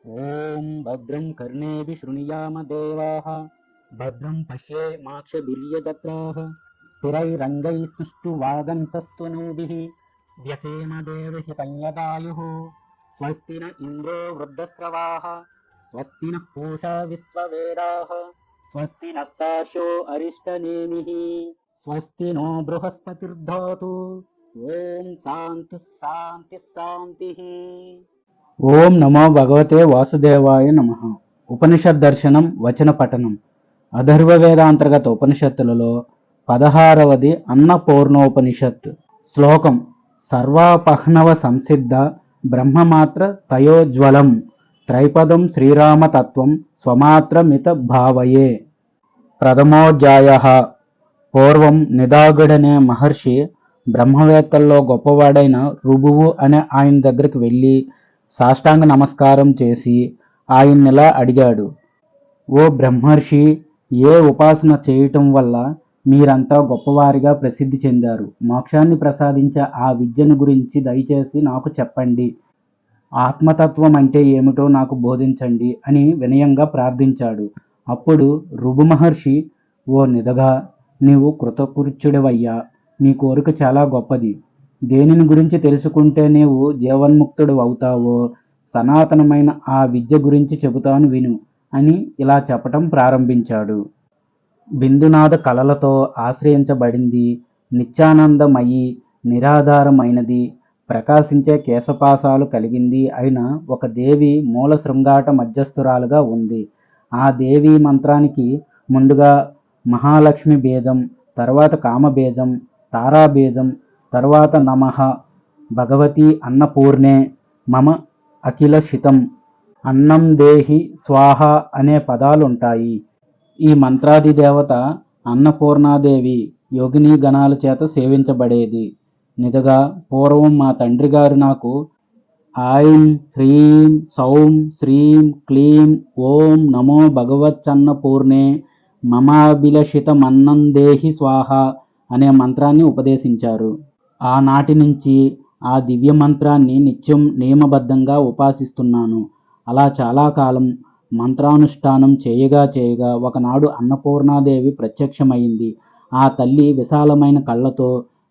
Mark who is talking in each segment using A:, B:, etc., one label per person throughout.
A: ఓం భద్రం కర్ణేభిः శృణుయామ దేవాः భద్రం పశ్యేమాక్షభిర్యజత్రాः స్థిరైరంగైస్తుష్టువాగంసస్తనూభిः వ్యసేమ దేవహితం యదాయుः స్వస్తి న ఇంద్రో వృద్ధశ్రవాः స్వస్తి నః పూషా విశ్వవేదాः స్వస్తి నస్తార్క్ష్యో అరిష్టనేమిः స్వస్తి నో బృహస్పతిర్దధాతు. ఓం శాంతి శాంతి శాంతి. ఓం నమో భగవతే వాసుదేవాయ నమః. ఉపనిషద్ దర్శనం వచన పఠనం. అథర్వ వేదాంతర్గత ఉపనిషత్తులలో 16వది అన్నపూర్ణోపనిషత్. శ్లోకం: సర్వాపహ్నవ సంసిద్ధ బ్రహ్మమాత్ర తయోజ్వలం త్రైపదం శ్రీరామతత్వం స్వమాత్రమిత భావయే. ప్రథమోధ్యాయః. పూర్వం నిదాఘుడనే మహర్షి బ్రహ్మవేత్తల్లో గొప్పవాడైన రుభువు అనే ఆయన దగ్గరికి వెళ్ళి సాష్టాంగ నమస్కారం చేసి ఆయన్నిలా అడిగాడు: ఓ బ్రహ్మర్షి, ఏ ఉపాసన చేయటం వల్ల మీరంతా గొప్పవారిగా ప్రసిద్ధి చెందారు? మోక్షాన్ని ప్రసాదించే ఆ విద్యను గురించి దయచేసి నాకు చెప్పండి. ఆత్మతత్వం అంటే ఏమిటో నాకు బోధించండి అని వినయంగా ప్రార్థించాడు. అప్పుడు రుభు మహర్షి: ఓ నిదగా, నీవు కృతకృత్యుడివయ్యా. నీ కోరిక చాలా గొప్పది. దేనిని గురించి తెలుసుకుంటే నీవు జీవన్ముక్తుడు అవుతావో సనాతనమైన ఆ విద్య గురించి చెబుతాను విను అని ఇలా చెప్పటం ప్రారంభించాడు. బిందునాథ కళలతో ఆశ్రయించబడింది, నిత్యానందమయి, నిరాధారమైనది, ప్రకాశించే కేశపాశాలు కలిగింది అయిన ఒక దేవి మూల శృంగాట మధ్యస్థురాలుగా ఉంది. ఆ దేవి మంత్రానికి ముందుగా మహాలక్ష్మి బీజం, తర్వాత కామబీజం, తారాబీజం, తర్వాత నమః భగవతి అన్నపూర్ణే మమ అఖిలశితం అన్నం దేహి స్వాహ అనే పదాలుంటాయి. ఈ మంత్రాది దేవత అన్నపూర్ణాదేవి యోగిని గణాల చేత సేవించబడేది. నిజగా పూర్వం మా తండ్రి గారు నాకు ఐం హ్రీం సౌం శ్రీం క్లీం ఓం నమో భగవచ్చన్నపూర్ణే మమాభిలషితమన్నం దేహి స్వాహ అనే మంత్రాన్ని ఉపదేశించారు. ఆనాటి నుంచి ఆ దివ్య మంత్రాన్ని నిత్యం నియమబద్ధంగా ఉపాసిస్తున్నాను. అలా చాలా కాలం మంత్రానుష్ఠానం చేయగా చేయగా ఒకనాడు అన్నపూర్ణాదేవి ప్రత్యక్షమైంది. ఆ తల్లి విశాలమైన కళ్ళతో,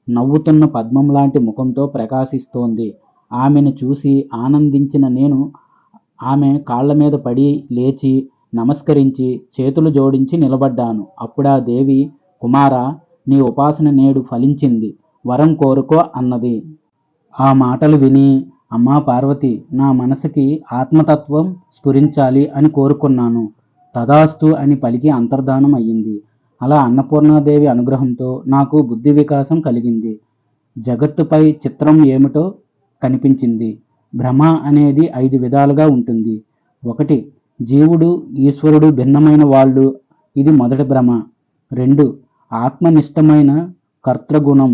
A: నవ్వుతున్న పద్మం లాంటి ముఖంతో ప్రకాశిస్తోంది. ఆమెను చూసి ఆనందించిన నేను ఆమె కాళ్ళ మీద పడి లేచి నమస్కరించి చేతులు జోడించి నిలబడ్డాను. అప్పుడా దేవి: కుమారా, నీ ఉపాసన నేడు ఫలించింది, వరం కోరుకో అన్నది. ఆ మాటలు విని, అమ్మా పార్వతి, నా మనసుకి ఆత్మతత్వం స్ఫురించాలి అని కోరుకున్నాను. తదాస్తు అని పలికి అంతర్ధానం అయ్యింది. అలా అన్నపూర్ణాదేవి అనుగ్రహంతో నాకు బుద్ధి వికాసం కలిగింది. జగత్తుపై చిత్రం ఏమిటో కనిపించింది. భ్రమ అనేది 5 విధాలుగా ఉంటుంది. 1. జీవుడు ఈశ్వరుడు భిన్నమైన వాళ్ళు, ఇది మొదటి భ్రమ. 2. ఆత్మనిష్టమైన కర్తృగుణం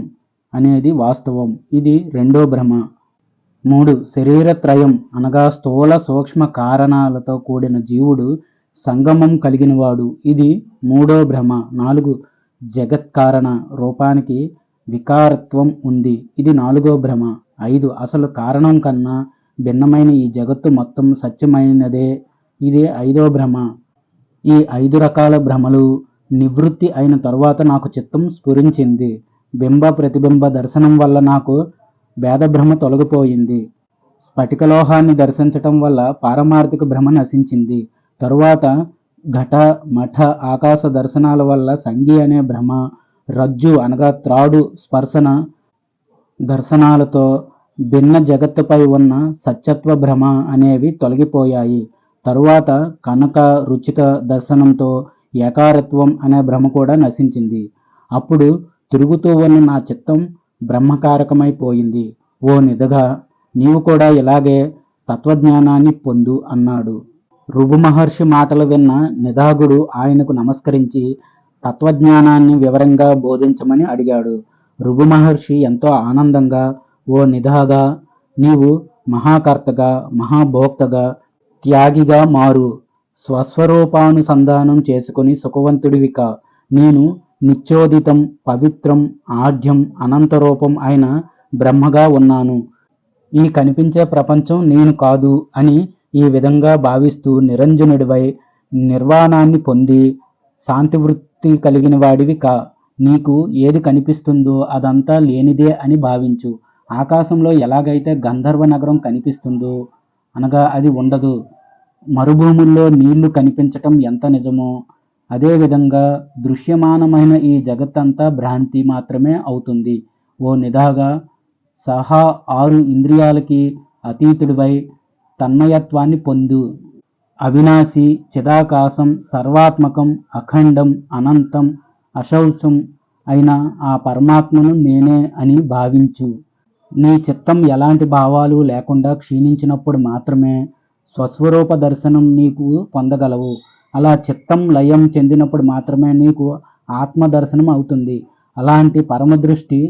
A: అనేది వాస్తవం, ఇది రెండో భ్రమ. 3. శరీరత్రయం అనగా స్థూల సూక్ష్మ కారణాలతో కూడిన జీవుడు సంగమం కలిగినవాడు, ఇది మూడో భ్రమ. 4. జగత్కారణ రూపానికి వికారత్వం ఉంది, ఇది 4వ భ్రమ. 5. అసలు కారణం కన్నా భిన్నమైన ఈ జగత్తు మొత్తం సత్యమైనదే, ఇది 5వ భ్రమ. ఈ 5 రకాల భ్రమలు నివృత్తి అయిన తరువాత నాకు చిత్తం స్ఫురించింది. బింబ ప్రతిబింబ దర్శనం వల్ల నాకు భేదభ్రమ తొలగిపోయింది. స్ఫటికలోహాన్ని దర్శించటం వల్ల పారమార్థిక భ్రమ నశించింది. తరువాత ఘట మఠ ఆకాశ దర్శనాల వల్ల సంగి అనే భ్రమ, రజ్జు అనగా త్రాడు స్పర్శన దర్శనాలతో భిన్న జగత్తుపై ఉన్న సత్యత్వ భ్రమ అనేవి తొలగిపోయాయి. తరువాత కనక రుచిక దర్శనంతో ఏకారత్వం అనే భ్రమ కూడా నశించింది. అప్పుడు తిరుగుతూ ఉన్న నా చిత్తం బ్రహ్మకారకమైపోయింది. ఓ నిదగా, నీవు కూడా ఇలాగే తత్వజ్ఞానాన్ని పొందు అన్నాడు. రుభు మహర్షి మాటలు విన్న నిదాగుడు ఆయనకు నమస్కరించి తత్వజ్ఞానాన్ని వివరంగా బోధించమని అడిగాడు. రుభు మహర్షి ఎంతో ఆనందంగా: ఓ నిదాగా, నీవు మహాకర్తగా, మహాభోక్తగా, త్యాగిగా మారు. స్వస్వరూపానుసంధానం చేసుకుని సుఖవంతుడివిక. నేను నిత్యోదితం, పవిత్రం, ఆఢ్యం, అనంతరూపం అయిన బ్రహ్మగా ఉన్నాను. ఈ కనిపించే ప్రపంచం నేను కాదు అని ఈ విధంగా భావిస్తూ నిరంజనుడివై నిర్వాణాన్ని పొంది శాంతివృత్తి కలిగిన వాడివి కా. నీకు ఏది కనిపిస్తుందో అదంతా లేనిదే అని భావించు. ఆకాశంలో ఎలాగైతే గంధర్వ నగరం కనిపిస్తుందో అనగా అది ఉండదు, మరుభూముల్లో నీళ్లు కనిపించటం ఎంత నిజమో అదేవిధంగా దృశ్యమానమైన ఈ జగత్తంతా భ్రాంతి మాత్రమే అవుతుంది. ఓ నిదాగా సహా 6 ఇంద్రియాలకి అతీతుడివై తన్మయత్వాన్ని పొందు. అవినాశి, చిదాకాశం, సర్వాత్మకం, అఖండం, అనంతం, అశౌచం అయిన ఆ పరమాత్మను నేనే అని భావించు. నీ చిత్తం ఎలాంటి భావాలు లేకుండా క్షీణించినప్పుడు మాత్రమే స్వస్వరూప దర్శనం నీకు పొందగలవు. అలా చిత్తం లయం చెందినప్పుడు మాత్రమే నీకు ఆత్మ దర్శనం అవుతుంది. అలాంటి పరమదృష్టి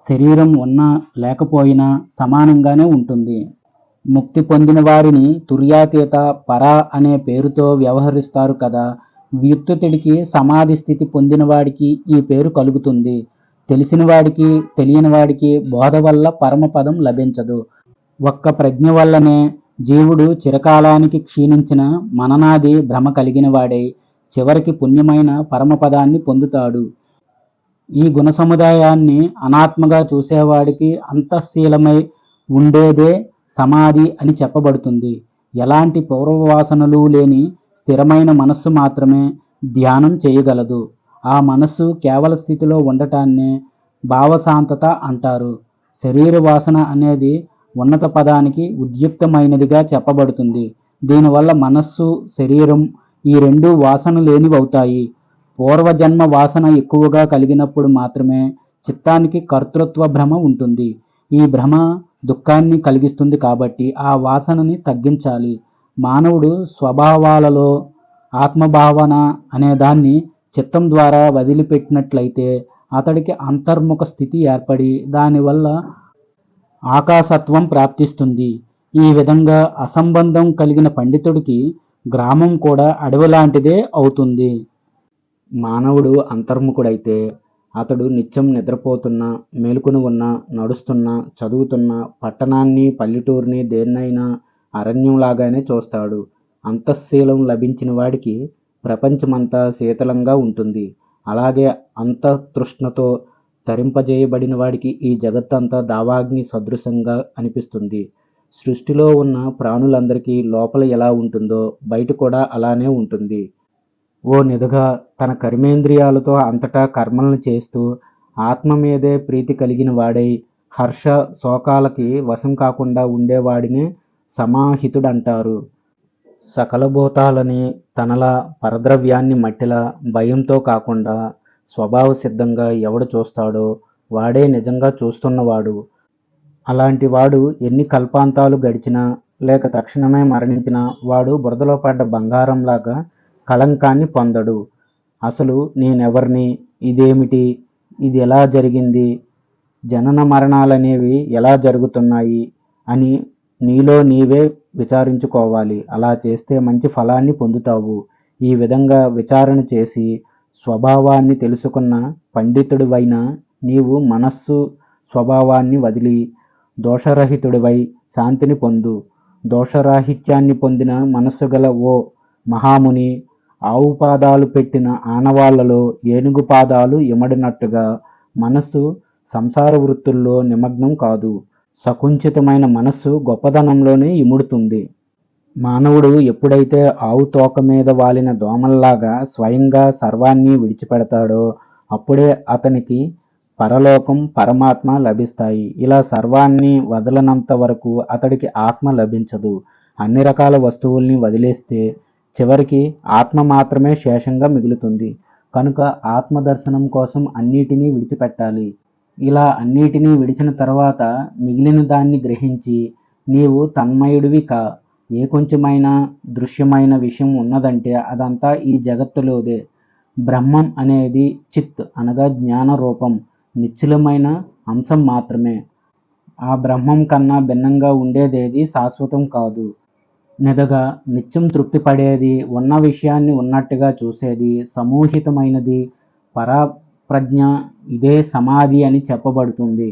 A: శరీరం ఉన్నా లేకపోయినా సమానంగానే ఉంటుంది. ముక్తి పొందిన వారిని తుర్యాతీత, పరా అనే పేరుతో వ్యవహరిస్తారు కదా. వ్యుత్తుడికి సమాధి స్థితి పొందిన వాడికి ఈ పేరు కలుగుతుంది. తెలిసిన వాడికి తెలియని వాడికి బోధ వల్ల పరమపదం లభించదు. ఒక్క ప్రజ్ఞ వల్లనే జీవుడు చిరకాలానికి క్షీణించిన మననాది భ్రమ కలిగిన వాడై చివరికి పుణ్యమైన పరమపదాన్ని పొందుతాడు. ఈ గుణ సముదాయాన్ని అనాత్మగా చూసేవాడికి అంతఃశీలమై ఉండేదే సమాధి అని చెప్పబడుతుంది. ఎలాంటి పూర్వవాసనలు లేని స్థిరమైన మనస్సు మాత్రమే ధ్యానం చేయగలదు. ఆ మనస్సు కేవల స్థితిలో ఉండటాన్నే భావశాంతత అంటారు. శరీర వాసన అనేది ఉన్నత పదానికి ఉద్యుక్తమైనదిగా చెప్పబడుతుంది. దీనివల్ల మనస్సు, శరీరం ఈ రెండు వాసన లేనివవుతాయి. పూర్వజన్మ వాసన ఎక్కువగా కలిగినప్పుడు మాత్రమే చిత్తానికి కర్తృత్వ భ్రమ ఉంటుంది. ఈ భ్రమ దుఃఖాన్ని కలిగిస్తుంది కాబట్టి ఆ వాసనని తగ్గించాలి. మానవుడు స్వభావాలలో ఆత్మభావన అనే దాన్ని చిత్తం ద్వారా వదిలిపెట్టినట్లయితే అతడికి అంతర్ముఖ స్థితి ఏర్పడి దానివల్ల ఆకాశత్వం ప్రాప్తిస్తుంది. ఈ విధంగా అసంబంధం కలిగిన పండితుడికి గ్రామం కూడా అడవిలాంటిదే అవుతుంది. మానవుడు అంతర్ముఖుడైతే అతడు నిత్యం నిద్రపోతున్నా, మేలుకుని ఉన్నా, నడుస్తున్నా, చదువుతున్నా పట్టణాన్ని, పల్లెటూరిని దేన్నైనా అరణ్యంలాగానే చూస్తాడు. అంతఃశీలం లభించిన వాడికి ప్రపంచమంతా శీతలంగా ఉంటుంది. అలాగే అంతఃతృష్ణతో తరింపజేయబడిన వాడికి ఈ జగత్తంతా దావాగ్ని సదృశంగా అనిపిస్తుంది. సృష్టిలో ఉన్న ప్రాణులందరికీ లోపల ఎలా ఉంటుందో బయట కూడా అలానే ఉంటుంది. ఓ నిధగా తన కర్మేంద్రియాలతో అంతటా కర్మలను చేస్తూ ఆత్మ మీదే ప్రీతి కలిగిన వాడై హర్ష శోకాలకి వశం కాకుండా ఉండేవాడినే సమాహితుడంటారు. సకల భూతాలని తనలా, పరద్రవ్యాన్ని మట్టిలా భయంతో కాకుండా స్వభావ సిద్ధంగా ఎవడు చూస్తాడో వాడే నిజంగా చూస్తున్నవాడు. అలాంటి వాడు ఎన్ని కల్పాంతాలు గడిచినా లేక తక్షణమే మరణించినా వాడు బురదలో పడ్డ బంగారంలాగా కళంకాన్ని పొందడు. అసలు నేనెవర్ని, ఇదేమిటి, ఇది ఎలా జరిగింది, జనన మరణాలనేవి ఎలా జరుగుతున్నాయి అని నీలో నీవే విచారించుకోవాలి. అలా చేస్తే మంచి ఫలాన్ని పొందుతావు. ఈ విధంగా విచారణ చేసి స్వభావాన్ని తెలుసుకున్న పండితుడివైన నీవు మనస్సు స్వభావాన్ని వదిలి దోషరహితుడివై శాంతిని పొందు. దోషరాహిత్యాన్ని పొందిన మనస్సు గల ఓ మహాముని, ఆవు పాదాలు పెట్టిన ఆనవాళ్లలో ఏనుగు పాదాలు ఇమడినట్టుగా మనస్సు సంసార వృత్తుల్లో నిమగ్నం కాదు. సకుంచితమైన మనస్సు గొప్పదనంలోనే ఇముడుతుంది. మానవుడు ఎప్పుడైతే ఆవు తోక మీద వాలిన దోమల్లాగా స్వయంగా సర్వాన్ని విడిచిపెడతాడో అప్పుడే అతనికి పరలోకం, పరమాత్మ లభిస్తాయి. ఇలా సర్వాన్ని వదలనంత వరకు అతడికి ఆత్మ లభించదు. అన్ని రకాల వస్తువుల్ని వదిలేస్తే చివరికి ఆత్మ మాత్రమే శేషంగా మిగులుతుంది. కనుక ఆత్మ దర్శనం కోసం అన్నిటినీ విడిచిపెట్టాలి. ఇలా అన్నిటినీ విడిచిన తర్వాత మిగిలిన దాన్ని గ్రహించి నీవు తన్మయుడివి కా. ఏ కొంచెమైనా దృశ్యమైన విషయం ఉన్నదంటే అదంతా ఈ జగత్తులోదే. బ్రహ్మం అనేది చిత్ అనగా జ్ఞాన రూపం, నిశ్చలమైన అంశం మాత్రమే. ఆ బ్రహ్మం కన్నా భిన్నంగా ఉండేదేది శాశ్వతం కాదు. నిదగా నిత్యం తృప్తి పడేది, ఉన్న విషయాన్ని ఉన్నట్టుగా చూసేది, సమూహితమైనది పరాప్రజ్ఞ. ఇదే సమాధి అని చెప్పబడుతుంది.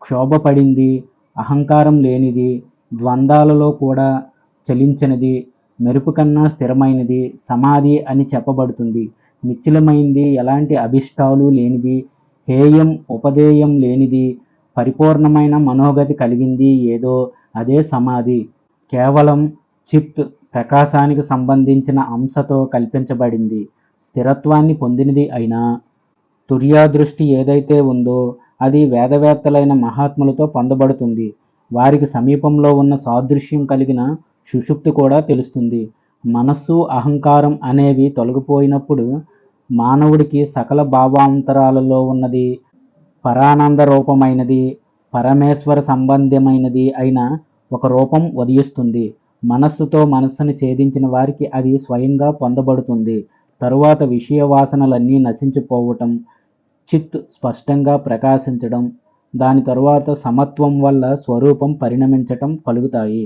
A: క్షోభపడింది, అహంకారం లేనిది, ద్వంద్వాలలో కూడా చలించినది, మెరుపు కన్నా స్థిరమైనది సమాధి అని చెప్పబడుతుంది. నిశ్చలమైంది, ఎలాంటి అభిష్టాలు లేనిది, హేయం ఉపదేయం లేనిది, పరిపూర్ణమైన మనోగతి కలిగింది ఏదో అదే సమాధి. కేవలం చిత్ ప్రకాశానికి సంబంధించిన అంశతో కల్పించబడింది. స్థిరత్వాన్ని పొందినది అయినా తుర్యాదృష్టి ఏదైతే ఉందో అది వేదవేత్తలైన మహాత్ములతో పొందబడుతుంది. వారికి సమీపంలో ఉన్న సాదృశ్యం కలిగిన సుషుప్తి కూడా తెలుస్తుంది. మనస్సు, అహంకారం అనేవి తొలగిపోయినప్పుడు మానవుడికి సకల భావాంతరాలలో ఉన్నది, పరానంద రూపమైనది, పరమేశ్వర సంబంధమైనది అయిన ఒక రూపం ఉదయిస్తుంది. మనస్సుతో మనస్సును ఛేదించిన వారికి అది స్వయంగా పొందబడుతుంది. తరువాత విషయ వాసనలన్నీ నశించిపోవటం, చిత్ స్పష్టంగా ప్రకాశించడం, దాని తరువాత సమత్వం వల్ల స్వరూపం పరిణమించటం కలుగుతాయి.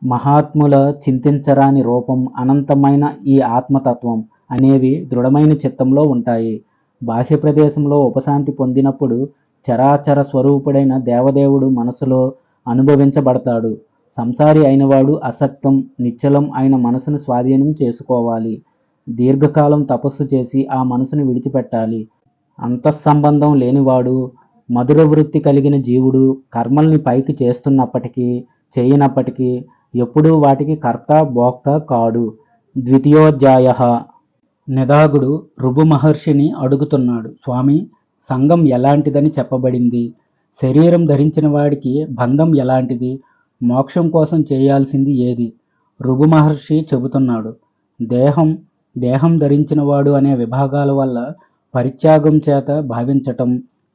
A: మహాత్ముల చింతించరాని రూపం, అనంతమైన ఈ ఆత్మతత్వం అనేవి దృఢమైన చిత్తంలో ఉంటాయి. బాహ్య ప్రదేశంలో ఉపశాంతి పొందినప్పుడు చరాచర స్వరూపుడైన దేవదేవుడు మనసులో అనుభవించబడతాడు. సంసారి అయినవాడు అసక్తం, నిశ్చలం అయిన మనసును స్వాధీనం చేసుకోవాలి. దీర్ఘకాలం తపస్సు చేసి ఆ మనసును విడిచిపెట్టాలి. అంతఃసంబంధం లేనివాడు, మధుర వృత్తి కలిగిన జీవుడు కర్మల్ని పైకి చేస్తున్నప్పటికీ చేయనప్పటికీ ఎప్పుడూ వాటికి కర్త భోక్త కాడు. ద్వితీయోధ్యాయః. నిదాగుడు ఋభు మహర్షిని అడుగుతున్నాడు, స్వామి, సంఘం ఎలాంటిదని చెప్పబడింది? శరీరం ధరించిన వాడికి బంధం ఎలాంటిది? మోక్షం కోసం చేయాల్సింది ఏది? ఋభు మహర్షి చెబుతున్నాడు, దేహం ధరించినవాడు అనే విభాగాల వల్ల పరిత్యాగం చేత భావించటం,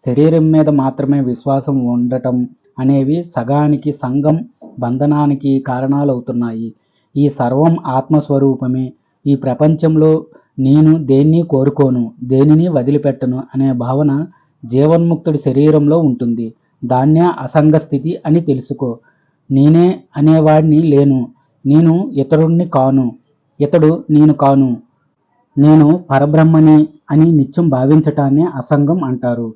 A: శరీరం మీద మాత్రమే విశ్వాసం ఉండటం అనేవి సగానికి సంఘం బంధనానికి కారణాలవుతున్నాయి. ఈ సర్వం ఆత్మస్వరూపమే. ఈ ప్రపంచంలో నేను దేన్ని కోరుకోను, దేనిని వదిలిపెట్టను అనే భావన జీవన్ముక్తుడి శరీరంలో ఉంటుంది. దాన్నే అసంగ స్థితి అని తెలుసుకో. నేనే అనేవాడిని లేను, నేను ఇతరుణ్ణి కాను, ఇతడు నేను కాను, నేను పరబ్రహ్మని అని నిత్యం భావించటాన్నే అసంగం అంటారు.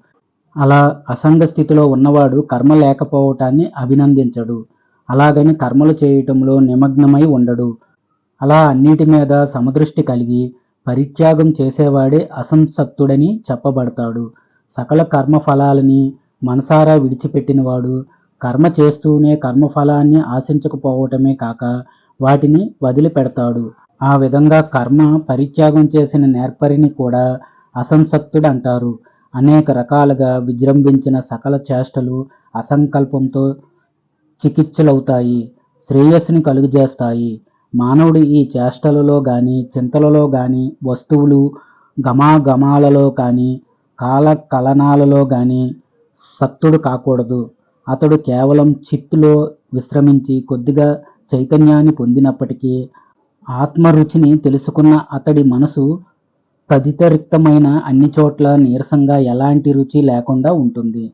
A: అలా అసంగ స్థితిలో ఉన్నవాడు కర్మ లేకపోవటాన్ని అభినందించడు. అలాగని కర్మలు చేయటంలో నిమగ్నమై ఉండడు. అలా అన్నిటి మీద సమదృష్టి కలిగి పరిత్యాగం చేసేవాడే అసంసక్తుడని చెప్పబడతాడు. సకల కర్మఫలాలని మనసారా విడిచిపెట్టినవాడు కర్మ చేస్తూనే కర్మఫలాన్ని ఆశించకపోవటమే కాక వాటిని వదిలిపెడతాడు. ఆ విధంగా కర్మ పరిత్యాగం చేసిన నేర్పరిని కూడా అసంసక్తుడంటారు. అనేక రకాలుగా విజృంభించిన సకల చేష్టలు అసంకల్పంతో చికిత్సలవుతాయి, శ్రేయస్సుని కలుగజేస్తాయి. మానవుడు ఈ చేష్టలలో గాని, చింతలలో గాని, వస్తువులు గమాగమాలలో కానీ, కాలకలనాలలో గాని సక్తుడు కాకూడదు. అతడు కేవలం చిత్తులో విశ్రమించి కొద్దిగా చైతన్యాన్ని పొందినప్పటికీ ఆత్మరుచిని తెలుసుకున్న అతడి మనసు తదితరిక్తమైన అన్ని చోట్ల నీరసంగా ఎలాంటి రుచి లేకుండా ఉంటుంది.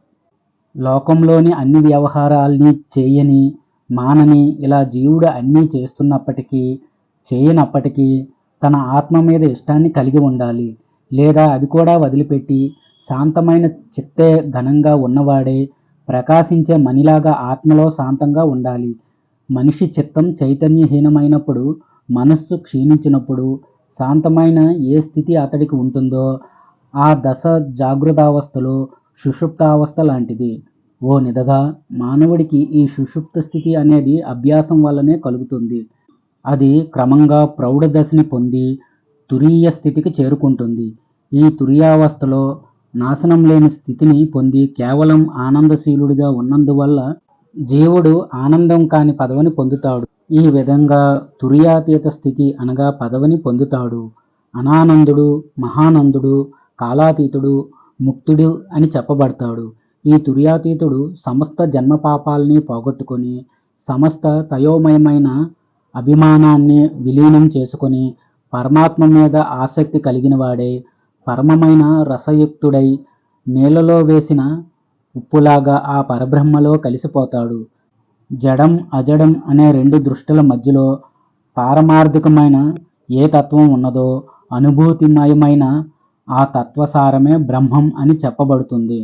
A: లోకంలోని అన్ని వ్యవహారాల్ని చేయని, మానని ఇలా జీవుడు అన్నీ చేస్తున్నప్పటికీ చేయనప్పటికీ తన ఆత్మ మీద ఇష్టాన్ని కలిగి ఉండాలి. లేదా అది కూడా వదిలిపెట్టి శాంతమైన చిత్తే ఘనంగా ఉన్నవాడే ప్రకాశించే మణిలాగా ఆత్మలో శాంతంగా ఉండాలి. మనిషి చిత్తం చైతన్యహీనమైనప్పుడు, మనస్సు క్షీణించినప్పుడు శాంతమైన ఏ స్థితి అతడికి ఉంటుందో ఆ దశ జాగృతావస్థలో సుషుప్తావస్థ లాంటిది. ఓ నిదగా, మానవుడికి ఈ సుషుప్త స్థితి అనేది అభ్యాసం వల్లనే కలుగుతుంది. అది క్రమంగా ప్రౌఢ దశని పొంది తురీయ స్థితికి చేరుకుంటుంది. ఈ తురీయావస్థలో నాశనం లేని స్థితిని పొంది కేవలం ఆనందశీలుడిగా ఉన్నందువల్ల జీవుడు ఆనందం కాని పదవిని పొందుతాడు. ఈ విధంగా తురీయాతీత స్థితి అనగా పదవిని పొందుతాడు. అనానందుడు, మహానందుడు, కాలాతీతుడు, ముక్తుడు అని చెప్పబడతాడు. ఈ తురీయాతీతుడు సమస్త జన్మపాపాల్ని పోగొట్టుకొని సమస్త తయోమయమైన అభిమానాన్ని విలీనం చేసుకొని పరమాత్మ మీద ఆసక్తి కలిగిన వాడే పరమమైన రసయుక్తుడై నీళ్లలో వేసిన ఉప్పులాగా ఆ పరబ్రహ్మలో కలిసిపోతాడు. జడం అజడం అనే రెండు దృష్టుల మధ్యలో పారమార్థికమైన ఏ తత్వం ఉన్నదో అనుభూతిమయమైన ఆ తత్వసారమే బ్రహ్మం అని చెప్పబడుతుంది.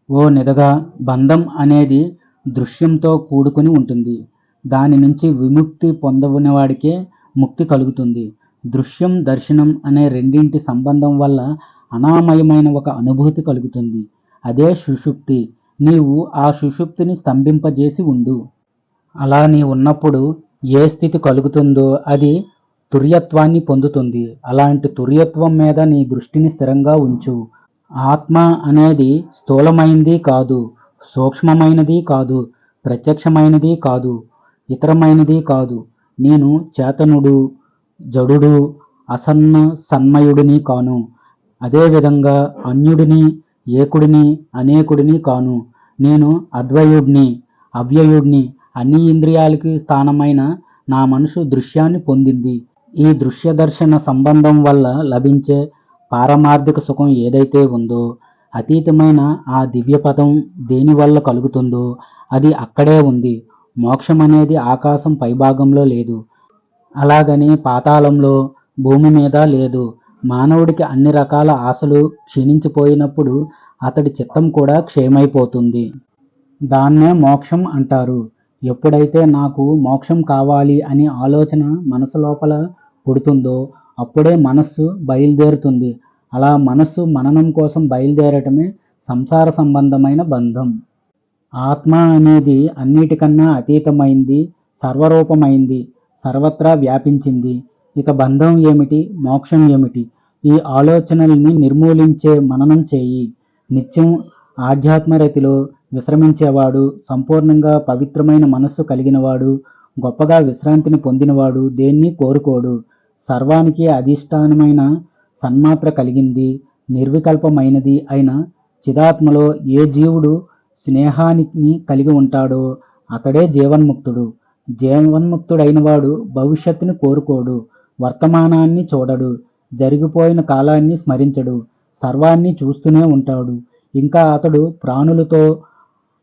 A: ఓ నిదగా, బంధం అనేది దృశ్యంతో కూడుకుని ఉంటుంది. దాని నుంచి విముక్తి పొందనివాడికే ముక్తి కలుగుతుంది. దృశ్యం దర్శనం అనే రెండింటి సంబంధం వల్ల అనామయమైన ఒక అనుభూతి కలుగుతుంది. అదే సుషుప్తి. నీవు ఆ సుషుప్తిని స్తంభింపజేసి ఉండు. అలా నీ ఉన్నప్పుడు ఏ స్థితి కలుగుతుందో అది తుర్యత్వాన్ని పొందుతుంది. అలాంటి తుర్యత్వం మీద నీ దృష్టిని స్థిరంగా ఉంచు. ఆత్మ అనేది స్థూలమైనది కాదు, సూక్ష్మమైనది కాదు, ప్రత్యక్షమైనది కాదు, ఇతరమైనది కాదు. నేను చేతనుడు, జడుడు, అసన్న సన్మయుడిని కాను. అదేవిధంగా అన్యుడిని, ఏకుడిని, అనేకుడిని కాను. నేను అద్వయుడిని, అవ్యయుడిని. అన్ని ఇంద్రియాలకి స్థానమైన నా మనసు దృశ్యాన్ని పొందింది. ఈ దృశ్య దర్శన సంబంధం వల్ల లభించే పారమార్థిక సుఖం ఏదైతే ఉందో, అతీతమైన ఆ దివ్యపదం దేనివల్ల కలుగుతుందో అది అక్కడే ఉంది. మోక్షం అనేది ఆకాశం పైభాగంలో లేదు, అలాగని పాతాళంలో, భూమి మీద లేదు. మానవుడికి అన్ని రకాల ఆశలు క్షీణించిపోయినప్పుడు అతడి చిత్తం కూడా క్షయమైపోతుంది. దాన్నే మోక్షం అంటారు. ఎప్పుడైతే నాకు మోక్షం కావాలి అనే ఆలోచన మనసు లోపల పుడుతుందో అప్పుడే మనస్సు బయలుదేరుతుంది. అలా మనస్సు మననం కోసం బయలుదేరటమే సంసార సంబంధమైన బంధం. ఆత్మ అనేది అన్నిటికన్నా అతీతమైంది, సర్వరూపమైంది, సర్వత్రా వ్యాపించింది. ఇక బంధం ఏమిటి, మోక్షం ఏమిటి? ఈ ఆలోచనల్ని నిర్మూలించే మననం చేయి. నిత్యం ఆధ్యాత్మరతిలో విశ్రమించేవాడు, సంపూర్ణంగా పవిత్రమైన మనస్సు కలిగినవాడు, గొప్పగా విశ్రాంతిని పొందినవాడు దేన్ని కోరుకోడు. సర్వానికి అధిష్టానమైన సన్మాత్ర కలిగింది, నిర్వికల్పమైనది అయిన చిదాత్మలో ఏ జీవుడు స్నేహాన్ని కలిగి ఉంటాడో అతడే జీవన్ముక్తుడు. జీవన్ముక్తుడైనవాడు భవిష్యత్తుని కోరుకోడు, వర్తమానాన్ని చూడడు, జరిగిపోయిన కాలాన్ని స్మరించడు, సర్వాన్ని చూస్తూనే ఉంటాడు. ఇంకా అతడు ప్రాణులతో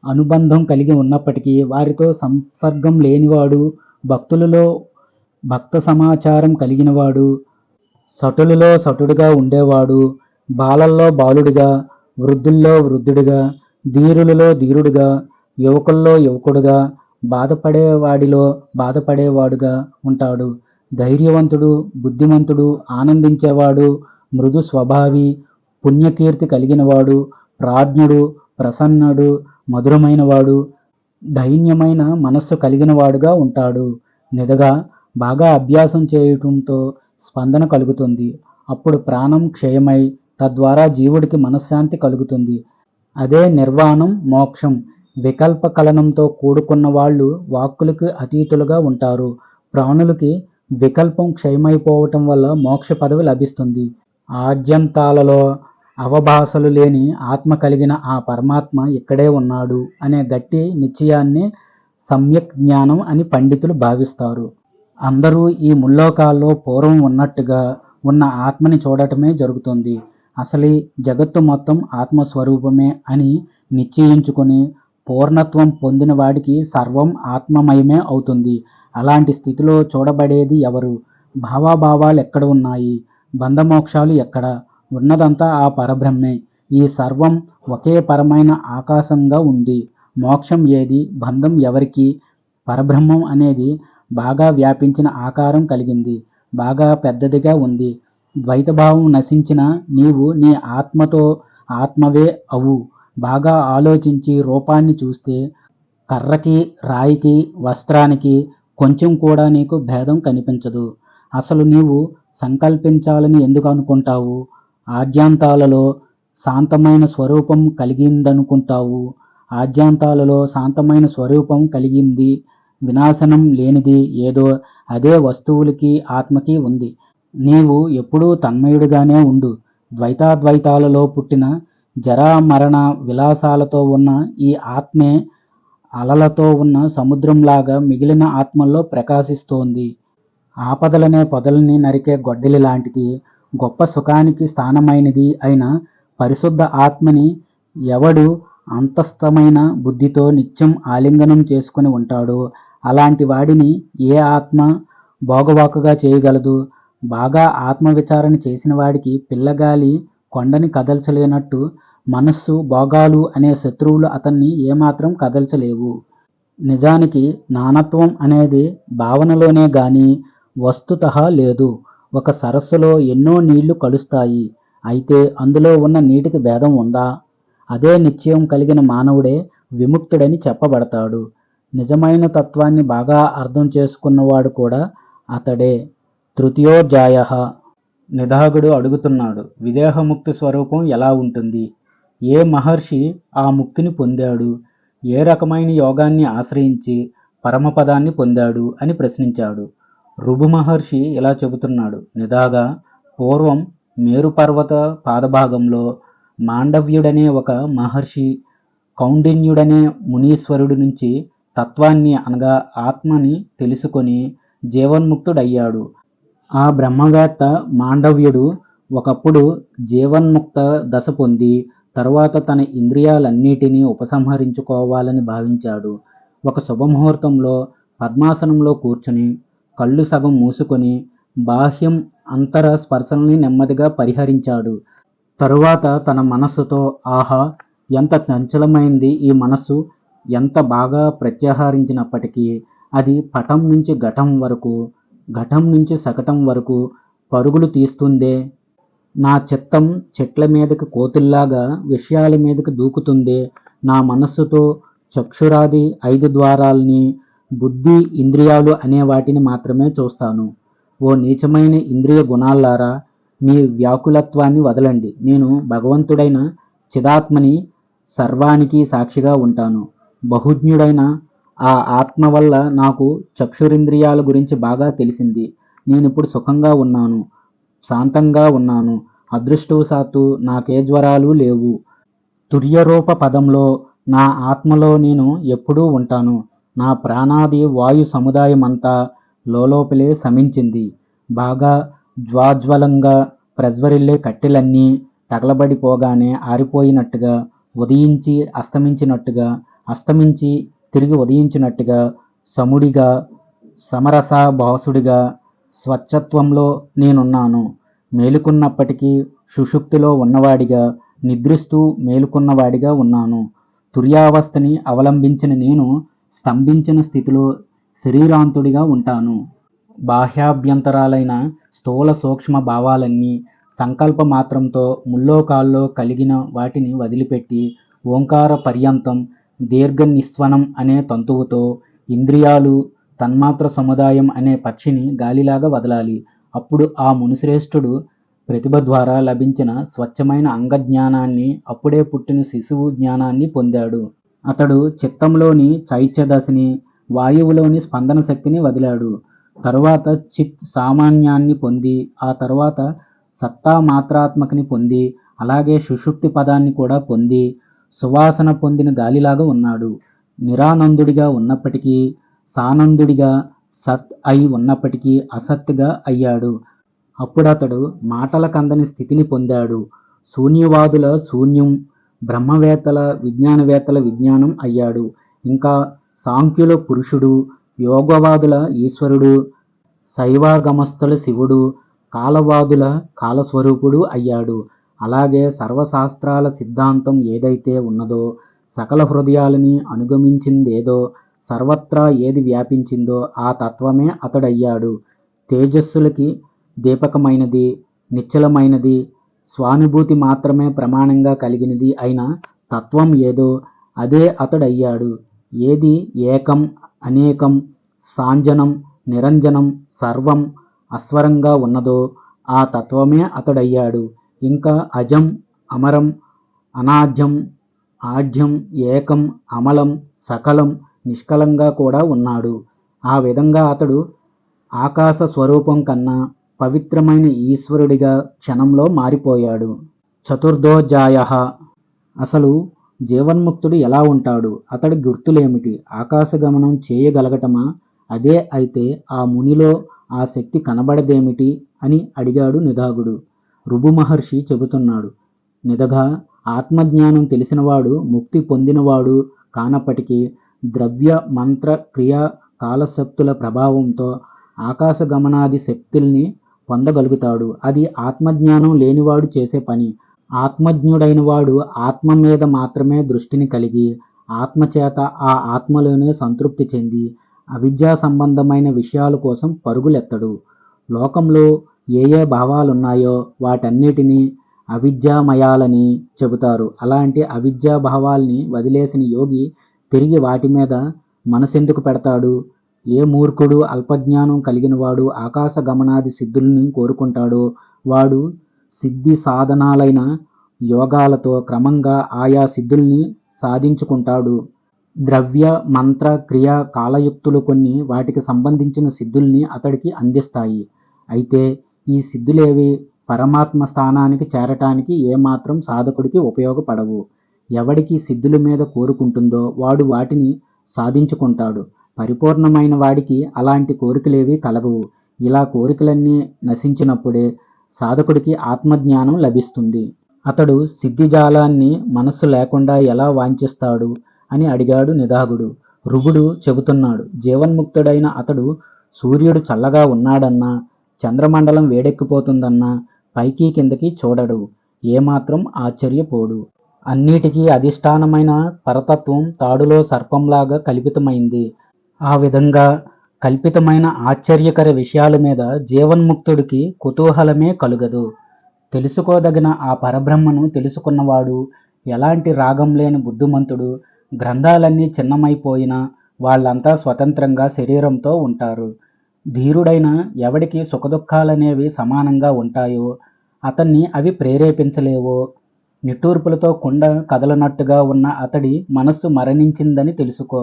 A: అనుబంధం కలిగి ఉన్నప్పటికీ వారితో సంసర్గం లేనివాడు, భక్తులలో భక్త సమాచారం కలిగినవాడు, సటులలో సటుడుగా ఉండేవాడు, బాలల్లో బాలుడిగా, వృద్ధుల్లో వృద్ధుడిగా, ధీరులలో ధీరుడిగా, యువకుల్లో యువకుడుగా, బాధపడేవాడిలో బాధపడేవాడుగా ఉంటాడు. ధైర్యవంతుడు, బుద్ధిమంతుడు, ఆనందించేవాడు, మృదు స్వభావి, పుణ్యకీర్తి కలిగినవాడు, ప్రాజ్ఞుడు, ప్రసన్నుడు, మధురమైనవాడు, దైన్యమైన మనస్సు కలిగినవాడుగా ఉంటాడు. నిదగా బాగా అభ్యాసం చేయటంతో స్పందన కలుగుతుంది. అప్పుడు ప్రాణం క్షయమై తద్వారా జీవుడికి మనశ్శాంతి కలుగుతుంది. అదే నిర్వాణం, మోక్షం. వికల్ప కలనంతో కూడుకున్న వాళ్ళు వాక్కులకి అతీతులుగా ఉంటారు. ప్రాణులకి వికల్పం క్షయమైపోవటం వల్ల మోక్ష పదవి లభిస్తుంది. ఆద్యంతాలలో అవభాసలు లేని ఆత్మ కలిగిన ఆ పరమాత్మ ఇక్కడే ఉన్నాడు అనే గట్టి నిశ్చయాన్ని సమ్యక్ జ్ఞానం అని పండితులు భావిస్తారు. అందరూ ఈ ముల్లోకాల్లో పూర్వం ఉన్నట్టుగా ఉన్న ఆత్మని చూడటమే జరుగుతుంది. అసలు జగత్తు మొత్తం ఆత్మస్వరూపమే అని నిశ్చయించుకొని పూర్ణత్వం పొందిన వాడికి సర్వం ఆత్మమయమే అవుతుంది. అలాంటి స్థితిలో చూడబడేది ఎవరు? భావాభావాలు ఎక్కడ ఉన్నాయి? బంధమోక్షాలు ఎక్కడ? ఉన్నదంతా ఆ పరబ్రహ్మే. ఈ సర్వం ఒకే పరమైన ఆకాశంగా ఉంది. మోక్షం ఏది? బంధం ఎవరికి? పరబ్రహ్మం అనేది బాగా వ్యాపించిన ఆకారం కలిగింది, బాగా పెద్దదిగా ఉంది. ద్వైతభావం నశించిన నీవు నీ ఆత్మతో ఆత్మవే అవు. బాగా ఆలోచించి రూపాన్ని చూస్తే కర్రకి, రాయికి, వస్త్రానికి కొంచెం కూడా నీకు భేదం కనిపించదు. అసలు నీవు సంకల్పించాలని ఎందుకు అనుకుంటావు? ఆద్యాంతాలలో శాంతమైన స్వరూపం కలిగిందనుకుంటావు. ఆద్యాంతాలలో శాంతమైన స్వరూపం కలిగింది, వినాశనం లేనిది ఏదో అదే వస్తువులకి, ఆత్మకి ఉంది. నీవు ఎప్పుడూ తన్మయుడిగానే ఉండు. ద్వైతాద్వైతాలలో పుట్టిన జరామరణ విలాసాలతో ఉన్న ఈ ఆత్మే అలలతో ఉన్న సముద్రంలాగా మిగిలిన ఆత్మల్లో ప్రకాశిస్తోంది. ఆపదలనే పొదల్ని నరికే గొడ్డలి లాంటిది, గొప్ప సుఖానికి స్థానమైనది అయిన పరిశుద్ధ ఆత్మని ఎవడు అంతస్థమైన బుద్ధితో నిత్యం ఆలింగనం చేసుకుని ఉంటాడో అలాంటి వాడిని ఏ ఆత్మ భోగవాకుగా చేయగలదు? బాగా ఆత్మవిచారణ చేసిన వాడికి పిల్లగాలి కొండని కదల్చలేనట్టు మనస్సు, భోగాలు అనే శత్రువులు అతన్ని ఏమాత్రం కదల్చలేవు. నిజానికి నానత్వం అనేది భావనలోనే గాని వస్తుతః లేదు. ఒక సరస్సులో ఎన్నో నీళ్లు కలుస్తాయి. అయితే అందులో ఉన్న నీటికి భేదం ఉందా? అదే నిశ్చయం కలిగిన మానవుడే విముక్తుడని చెప్పబడతాడు. నిజమైన తత్వాన్ని బాగా అర్థం చేసుకున్నవాడు కూడా అతడే. తృతీయోధ్యాయః. నిదాఘుడు అడుగుతున్నాడు, విదేహముక్తి స్వరూపం ఎలా ఉంటుంది? ఏ మహర్షి ఆ ముక్తిని పొందాడు? ఏ రకమైన యోగాన్ని ఆశ్రయించి పరమపదాన్ని పొందాడు అని ప్రశ్నించాడు. రుభు మహర్షి ఇలా చెబుతున్నాడు, నిదాగా, పూర్వం మేరుపర్వత పాదభాగంలో మాండవ్యుడనే ఒక మహర్షి కౌండిన్యుడనే మునీశ్వరుడి నుంచి తత్వాన్ని అనగా ఆత్మని తెలుసుకొని జీవన్ముక్తుడయ్యాడు. ఆ బ్రహ్మవేత్త మాండవ్యుడు ఒకప్పుడు జీవన్ముక్త దశ పొంది తరువాత తన ఇంద్రియాలన్నిటినీ ఉపసంహరించుకోవాలని భావించాడు. ఒక శుభముహూర్తంలో పద్మాసనంలో కూర్చుని కళ్ళు సగం మూసుకొని బాహ్యం అంతర స్పర్శల్ని నెమ్మదిగా పరిహరించాడు. తరువాత తన మనస్సుతో, ఆహా, ఎంత చంచలమైంది ఈ మనస్సు! ఎంత బాగా ప్రత్యాహరించినప్పటికీ అది పటం నుంచి ఘటం వరకు, ఘటం నుంచి శకటం వరకు పరుగులు తీస్తుందే. నా చిత్తం చెట్ల మీదకి కోతుల్లాగా విషయాల మీదకి దూకుతుందే. నా మనస్సుతో చక్షురాది 5 ద్వారాల్ని, బుద్ధి ఇంద్రియాలు అనే వాటిని మాత్రమే చూస్తాను. ఓ నీచమైన ఇంద్రియ గుణాల్లారా, మీ వ్యాకులత్వాన్ని వదలండి. నేను భగవంతుడైన చిదాత్మని, సర్వానికి సాక్షిగా ఉంటాను. బహుజ్ఞుడైన ఆ ఆత్మ వల్ల నాకు చక్షురింద్రియాల గురించి బాగా తెలిసింది. నేనిప్పుడు సుఖంగా ఉన్నాను, శాంతంగా ఉన్నాను. అదృష్టవశాత్తు నాకే జ్వరాలు లేవు. తుర్యరూప పదంలో నా ఆత్మలో నేను ఎప్పుడూ ఉంటాను. నా ప్రాణాది వాయు సముదాయమంతా లోపలే శమించింది. బాగా జ్వాజ్వలంగా ప్రజ్వరిల్లే కట్టెలన్నీ తగలబడిపోగానే ఆరిపోయినట్టుగా, ఉదయించి అస్తమించినట్టుగా, అస్తమించి తిరిగి ఉదయించినట్టుగా, సముడిగా, సమరస భాసుడిగా స్వచ్ఛత్వంలో నేనున్నాను. మేలుకున్నప్పటికీ సుషుప్తిలో ఉన్నవాడిగా, నిద్రిస్తూ మేలుకున్నవాడిగా ఉన్నాను. తుర్యావస్థని అవలంబించిన నేను స్తంభించిన స్థితిలో శరీరాంతుడిగా ఉంటాను. బాహ్యాభ్యంతరాలైన స్థూల సూక్ష్మ భావాలన్నీ సంకల్ప మాత్రంతో ముల్లోకాల్లో కలిగిన వాటిని వదిలిపెట్టి ఓంకార పర్యంతం దీర్ఘ నిస్వనం అనే తంతువుతో ఇంద్రియాలు తన్మాత్ర సముదాయం అనే పక్షిని గాలిలాగా వదలాలి. అప్పుడు ఆ మునిశ్రేష్ఠుడు ప్రతిభ ద్వారా లభించిన స్వచ్ఛమైన అంగజ్ఞానాన్ని, అప్పుడే పుట్టిన శిశువు జ్ఞానాన్ని పొందాడు. అతడు చిత్తంలోని చైత్యదశని, వాయువులోని స్పందన శక్తిని వదిలాడు. తరువాత చిత్ సామాన్యాన్ని పొంది, ఆ తరువాత సత్తా మాత్రాత్మకని పొంది, అలాగే సుషుప్తి పదాన్ని కూడా పొంది సువాసన పొందిన గాలిలాగా ఉన్నాడు. నిరానందుడిగా ఉన్నప్పటికీ, సానందుడిగా, సత్ అయి ఉన్నప్పటికీ అసత్తుగా అయ్యాడు. అప్పుడతడు మాటలకందని స్థితిని పొందాడు. శూన్యవాదుల శూన్యం, బ్రహ్మవేత్తల విజ్ఞానవేత్తల విజ్ఞానం అయ్యాడు. ఇంకా సాంఖ్యుల పురుషుడు, యోగవాదుల ఈశ్వరుడు, శైవాగమస్థుల శివుడు, కాలవాదుల కాలస్వరూపుడు అయ్యాడు. అలాగే సర్వశాస్త్రాల సిద్ధాంతం ఏదైతే ఉన్నదో, సకల హృదయాలని అనుగమించిందేదో, సర్వత్రా ఏది వ్యాపించిందో ఆ తత్వమే అతడయ్యాడు. తేజస్సులకి దీపకమైనది, నిశ్చలమైనది, స్వానుభూతి మాత్రమే ప్రమాణంగా కలిగినది అయిన తత్వం ఏదో అదే అతడయ్యాడు. ఏది ఏకం, అనేకం, సాంజనం, నిరంజనం, సర్వం, అస్వరంగా ఉన్నదో ఆ తత్వమే అతడయ్యాడు. ఇంకా అజం, అమరం, అనాఢ్యం, ఆఢ్యం, ఏకం, అమలం, సకలం, నిష్కలంగా కూడా ఉన్నాడు. ఆ విధంగా అతడు ఆకాశ స్వరూపం కన్నా పవిత్రమైన ఈశ్వరుడిగా క్షణంలో మారిపోయాడు. చతుర్థోధ్యాయః. అసలు జీవన్ముక్తుడు ఎలా ఉంటాడు? అతడి గుర్తులేమిటి? ఆకాశగమనం చేయగలగటమా? అదే అయితే ఆ మునిలో ఆ శక్తి కనబడదేమిటి అని అడిగాడు నిదాఘుడు. రుభు మహర్షి చెబుతున్నాడు, నిదఘా, ఆత్మజ్ఞానం తెలిసినవాడు ముక్తి పొందినవాడు కానప్పటికీ ద్రవ్య మంత్ర క్రియా కాలశక్తుల ప్రభావంతో ఆకాశగమనాది శక్తుల్ని పొందగలుగుతాడు. అది ఆత్మజ్ఞానం లేనివాడు చేసే పని. ఆత్మజ్ఞుడైన వాడు ఆత్మ మీద మాత్రమే దృష్టిని కలిగి ఆత్మచేత ఆ ఆత్మలోనే సంతృప్తి చెంది అవిద్యా సంబంధమైన విషయాల కోసం పరుగులెత్తడు. లోకంలో ఏ ఏ భావాలున్నాయో వాటన్నిటినీ అవిద్యామయాలని చెబుతారు. అలాంటి అవిద్యా భావాల్ని వదిలేసిన యోగి తిరిగి వాటి మీద మనసెందుకు పెడతాడు? ఏ మూర్ఖుడు అల్పజ్ఞానం కలిగినవాడు ఆకాశ గమనాది సిద్ధుల్ని కోరుకుంటాడో వాడు సిద్ధి సాధనాలైన యోగాలతో క్రమంగా ఆయా సిద్ధుల్ని సాధించుకుంటాడు. ద్రవ్య మంత్ర క్రియ కాలయుక్తులు కొన్ని వాటికి సంబంధించిన సిద్ధుల్ని అతడికి అందిస్తాయి. అయితే ఈ సిద్ధులేవి పరమాత్మ స్థానానికి చేరటానికి ఏమాత్రం సాధకుడికి ఉపయోగపడవు. ఎవడికి సిద్ధుల మీద కోరుకుంటుందో వాడు వాటిని సాధించుకుంటాడు. పరిపూర్ణమైన వాడికి అలాంటి కోరికలేవి కలగవు. ఇలా కోరికలన్నీ నశించినప్పుడే సాధకుడికి ఆత్మజ్ఞానం లభిస్తుంది. అతడు సిద్ధిజాలాన్ని మనస్సు లేకుండా ఎలా వాంఛిస్తాడు అని అడిగాడు నిదాగుడు. ఋగుడు చెబుతున్నాడు. జీవన్ముక్తుడైన అతడు సూర్యుడు చల్లగా ఉన్నాడన్నా, చంద్రమండలం వేడెక్కిపోతుందన్నా పైకి కిందకి చూడడు, ఏమాత్రం ఆశ్చర్యపోడు. అన్నిటికీ అధిష్టానమైన పరతత్వం తాడులో సర్పంలాగా కల్పితమైంది. ఆ విధంగా కల్పితమైన ఆశ్చర్యకర విషయాల మీద జీవన్ముక్తుడికి కుతూహలమే కలుగదు. తెలుసుకోదగిన ఆ పరబ్రహ్మను తెలుసుకున్నవాడు, ఎలాంటి రాగం లేని బుద్ధిమంతుడు, గ్రంథాలన్నీ చిన్నమైపోయినా వాళ్ళంతా స్వతంత్రంగా శరీరంతో ఉంటారు. ధీరుడైన ఎవడికి సుఖదుఖాలనేవి సమానంగా ఉంటాయో అతన్ని అవి ప్రేరేపించలేవో, నిట్టూర్పులతో కుండ కదలనట్టుగా ఉన్న అతడి మనస్సు మరణించిందని తెలుసుకో.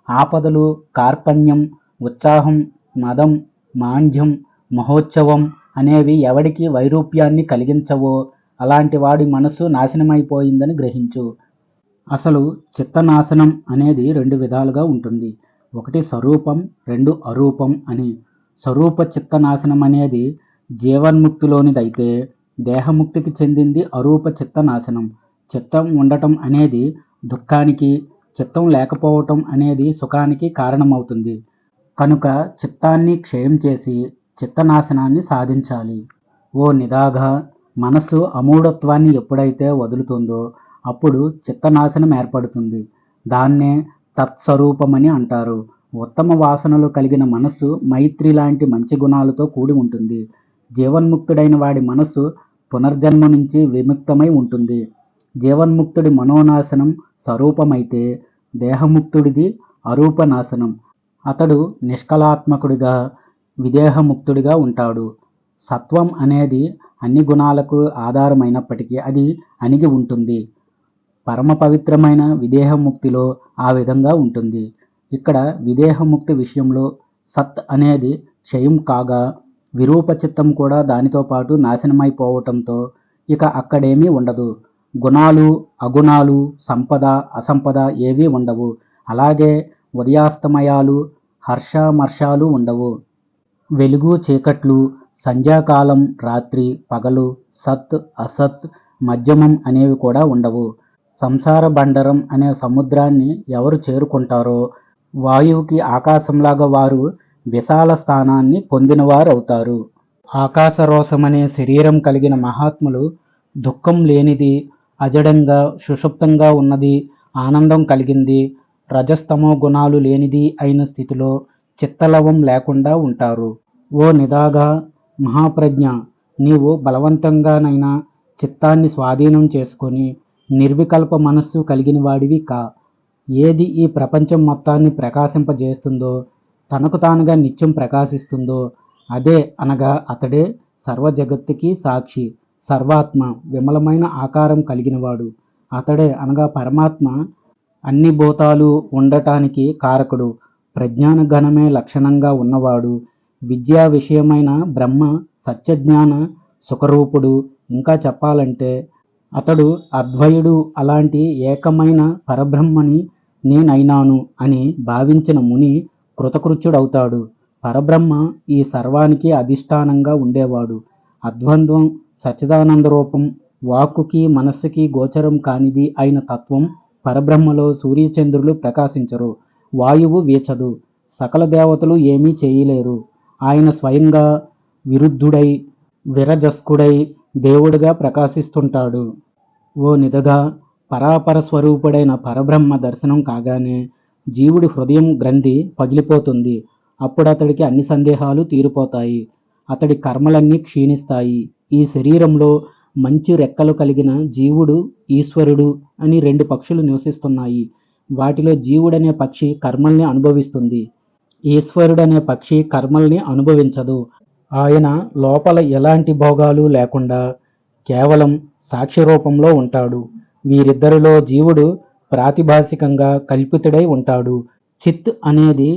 A: ఆపదలు, కార్పణ్యం, ఉత్సాహం, మదం, మాంద్యం, మహోత్సవం అనేవి ఎవడికి వైరూప్యాన్ని కలిగించవో అలాంటి వాడి మనస్సు నాశనమైపోయిందని గ్రహించు. అసలు చిత్తనాశనం అనేది 2 విధాలుగా ఉంటుంది. ఒకటి స్వరూపం, 2 అరూపం అని. స్వరూప చిత్తనాశనం అనేది జీవన్ముక్తిలోనిదైతే, దేహముక్తికి చెందింది అరూప చిత్తనాశనం. చిత్తం ఉండటం అనేది దుఃఖానికి, చిత్తం లేకపోవటం అనేది సుఖానికి కారణమవుతుంది. కనుక చిత్తాన్ని క్షయం చేసి చిత్తనాశనాన్ని సాధించాలి. ఓ నిదాఘ, మనస్సు అమూఢత్వాన్ని ఎప్పుడైతే వదులుతుందో అప్పుడు చిత్తనాశనం ఏర్పడుతుంది. దాన్నే తత్స్వరూపమని అంటారు. ఉత్తమ వాసనలు కలిగిన మనస్సు మైత్రి లాంటి మంచి గుణాలతో కూడి ఉంటుంది. జీవన్ముక్తుడైన వాడి మనస్సు పునర్జన్మ నుంచి విముక్తమై ఉంటుంది. జీవన్ముక్తుడి మనోనాశనం స్వరూపమైతే, దేహముక్తుడిది అరూపనాశనం. అతడు నిష్కలాత్మకుడిగా, విదేహముక్తుడిగా ఉంటాడు. సత్వం అనేది అన్ని గుణాలకు ఆధారమైనప్పటికీ అది అణిగి ఉంటుంది. పరమ పవిత్రమైన విదేహముక్తిలో ఆ విధంగా ఉంటుంది. ఇక్కడ విదేహముక్తి విషయంలో సత్ అనేది క్షయం కాగా, విరూపచిత్తం కూడా దానితో పాటు నాశనమైపోవటంతో ఇక అక్కడేమీ ఉండదు. గుణాలు, అగుణాలు, సంపద, అసంపద ఏవీ ఉండవు. అలాగే ఉదయాస్తమయాలు, హర్షామర్షాలు ఉండవు. వెలుగు చీకట్లు, సంధ్యాకాలం రాత్రి పగలు, సత్ అసత్, మధ్యమం అనేవి కూడా ఉండవు. సంసార బండరం అనే సముద్రాన్ని ఎవరు చేరుకుంటారో వాయువుకి ఆకాశంలాగా వారు విశాల స్థానాన్ని పొందినవారవుతారు. ఆకాశరోషమనే శరీరం కలిగిన మహాత్ములు దుఃఖం లేనిది, అజడంగా సుషుప్తంగా ఉన్నది, ఆనందం కలిగింది, రజస్తమో గుణాలు లేనిది అయిన స్థితిలో చిత్తలవం లేకుండా ఉంటారు. ఓ నిదాగా మహాప్రజ్ఞ, నీవు బలవంతంగానైనా చిత్తాన్ని స్వాధీనం చేసుకొని నిర్వికల్ప మనస్సు కలిగిన వాడివి కా. ఏది ఈ ప్రపంచం మొత్తాన్ని ప్రకాశింపజేస్తుందో, తనకు తానుగా నిత్యం ప్రకాశిస్తుందో అదే అనగా అతడే సర్వ జగత్తుకి సాక్షి, సర్వాత్మ, విమలమైన ఆకారం కలిగినవాడు. అతడే అనగా పరమాత్మ అన్ని భూతాలు ఉండటానికి కారకుడు, ప్రజ్ఞాన గణమే లక్షణంగా ఉన్నవాడు, విద్యా విషయమైన బ్రహ్మ సత్యజ్ఞాన సుఖరూపుడు. ఇంకా చెప్పాలంటే అతడు అద్వయుడు. అలాంటి ఏకమైన పరబ్రహ్మని నేనైనాను అని భావించిన ముని కృతకృత్యుడవుతాడు. పరబ్రహ్మ ఈ సర్వానికి అధిష్టానంగా ఉండేవాడు. అద్వంద్వం, సచ్చిదానంద రూపం, వాక్కుకి మనస్సుకి గోచరం కానిది అయిన తత్వం పరబ్రహ్మలో సూర్యచంద్రులు ప్రకాశించరు, వాయువు వీచదు, సకల దేవతలు ఏమీ చేయలేరు. ఆయన స్వయంగా విరుద్ధుడై విరజస్కుడై దేవుడిగా ప్రకాశిస్తుంటాడు. ఓ నిదగా, పరాపర స్వరూపుడైన పరబ్రహ్మ దర్శనం కాగానే జీవుడి హృదయం గ్రంథి పగిలిపోతుంది. అప్పుడు అతడికి అన్ని సందేహాలు తీరిపోతాయి. అతడి కర్మలన్నీ క్షీణిస్తాయి. ఈ శరీరంలో మంచి రెక్కలు కలిగిన జీవుడు, ఈశ్వరుడు అని రెండు పక్షులు నివసిస్తున్నాయి. వాటిలో జీవుడనే పక్షి కర్మల్ని అనుభవిస్తుంది. ఈశ్వరుడనే పక్షి కర్మల్ని అనుభవించదు. ఆయన లోపల ఎలాంటి భోగాలు లేకుండా కేవలం సాక్షి రూపంలో ఉంటాడు. వీరిద్దరిలో జీవుడు ప్రాతిభాసికంగా కల్పితుడై ఉంటాడు. చిత్ అనేది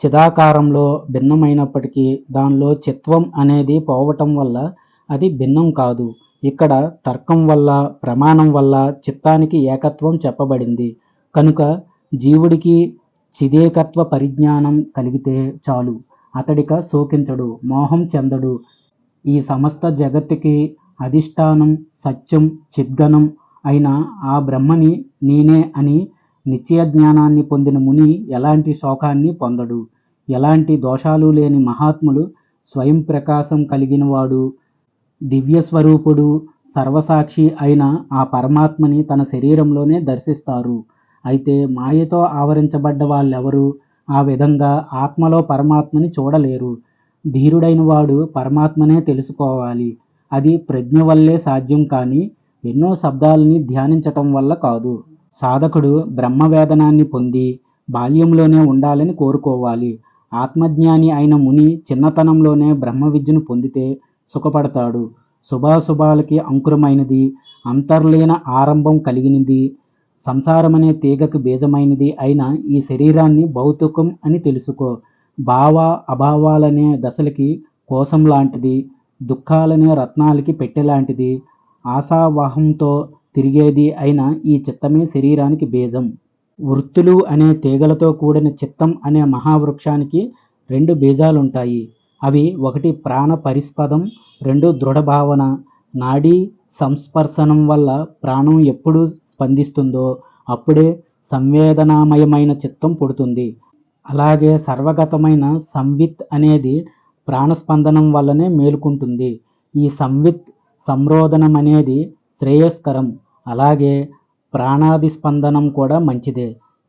A: చిదాకారంలో భిన్నమైనప్పటికీ దానిలో చిత్వం అనేది పోవటం వల్ల అది భిన్నం కాదు. ఇక్కడ తర్కం వల్ల, ప్రమాణం వల్ల చిత్తానికి ఏకత్వం చెప్పబడింది. కనుక జీవుడికి చిదేకత్వ పరిజ్ఞానం కలిగితే చాలు, అతడిక శోకించడు, మోహం చెందడు. ఈ సమస్త జగత్తుకి అధిష్టానం, సత్యం, చిద్గణం అయిన ఆ బ్రహ్మని నేనే అని నిశ్చయ జ్ఞానాన్ని పొందిన ముని ఎలాంటి శోకాన్ని పొందడు. ఎలాంటి దోషాలు లేని మహాత్ములు స్వయం ప్రకాశం కలిగినవాడు, దివ్యస్వరూపుడు, సర్వసాక్షి అయిన ఆ పరమాత్మని తన శరీరంలోనే దర్శిస్తారు. అయితే మాయతో ఆవరించబడ్డ వాళ్ళెవరూ ఆ విధంగా ఆత్మలో పరమాత్మని చూడలేరు. ధీరుడైన వాడు పరమాత్మనే తెలుసుకోవాలి. అది ప్రజ్ఞ వల్లే సాధ్యం, కానీ ఎన్నో శబ్దాలని ధ్యానించటం వల్ల కాదు. సాధకుడు బ్రహ్మవేదనాన్ని పొంది బాల్యంలోనే ఉండాలని కోరుకోవాలి. ఆత్మజ్ఞాని అయిన ముని చిన్నతనంలోనే బ్రహ్మ విద్యను పొందితే సుఖపడతాడు. శుభాశుభాలకి అంకురమైనది, అంతర్లీన ఆరంభం కలిగినది, సంసారమనే తీగకు బీజమైనది అయిన ఈ శరీరాన్ని భౌతికం అని తెలుసుకో. భావ అభావాలనే దశలకి కోశం లాంటిది, దుఃఖాలనే రత్నాలకి పెట్టెలాంటిది, ఆశావహంతో తిరిగేది అయిన ఈ చిత్తమే శరీరానికి బీజం. వృత్తులు అనే తీగలతో కూడిన చిత్తం అనే మహావృక్షానికి రెండు బీజాలుంటాయి. అవి ఒకటి ప్రాణ పరిస్పదం, రెండు దృఢభావన. నాడీ సంస్పర్శనం వల్ల ప్రాణం ఎప్పుడు స్పందిస్తుందో అప్పుడే సంవేదనామయమైన చిత్తం పుడుతుంది. అలాగే సర్వగతమైన సంవిత్ అనేది ప్రాణస్పందనం వల్లనే మేలుకుంటుంది. ఈ సంవిత్ సంరోధనం అనేది శ్రేయస్కరం. అలాగే ప్రాణాదిస్పందనం కూడా మంచిదే.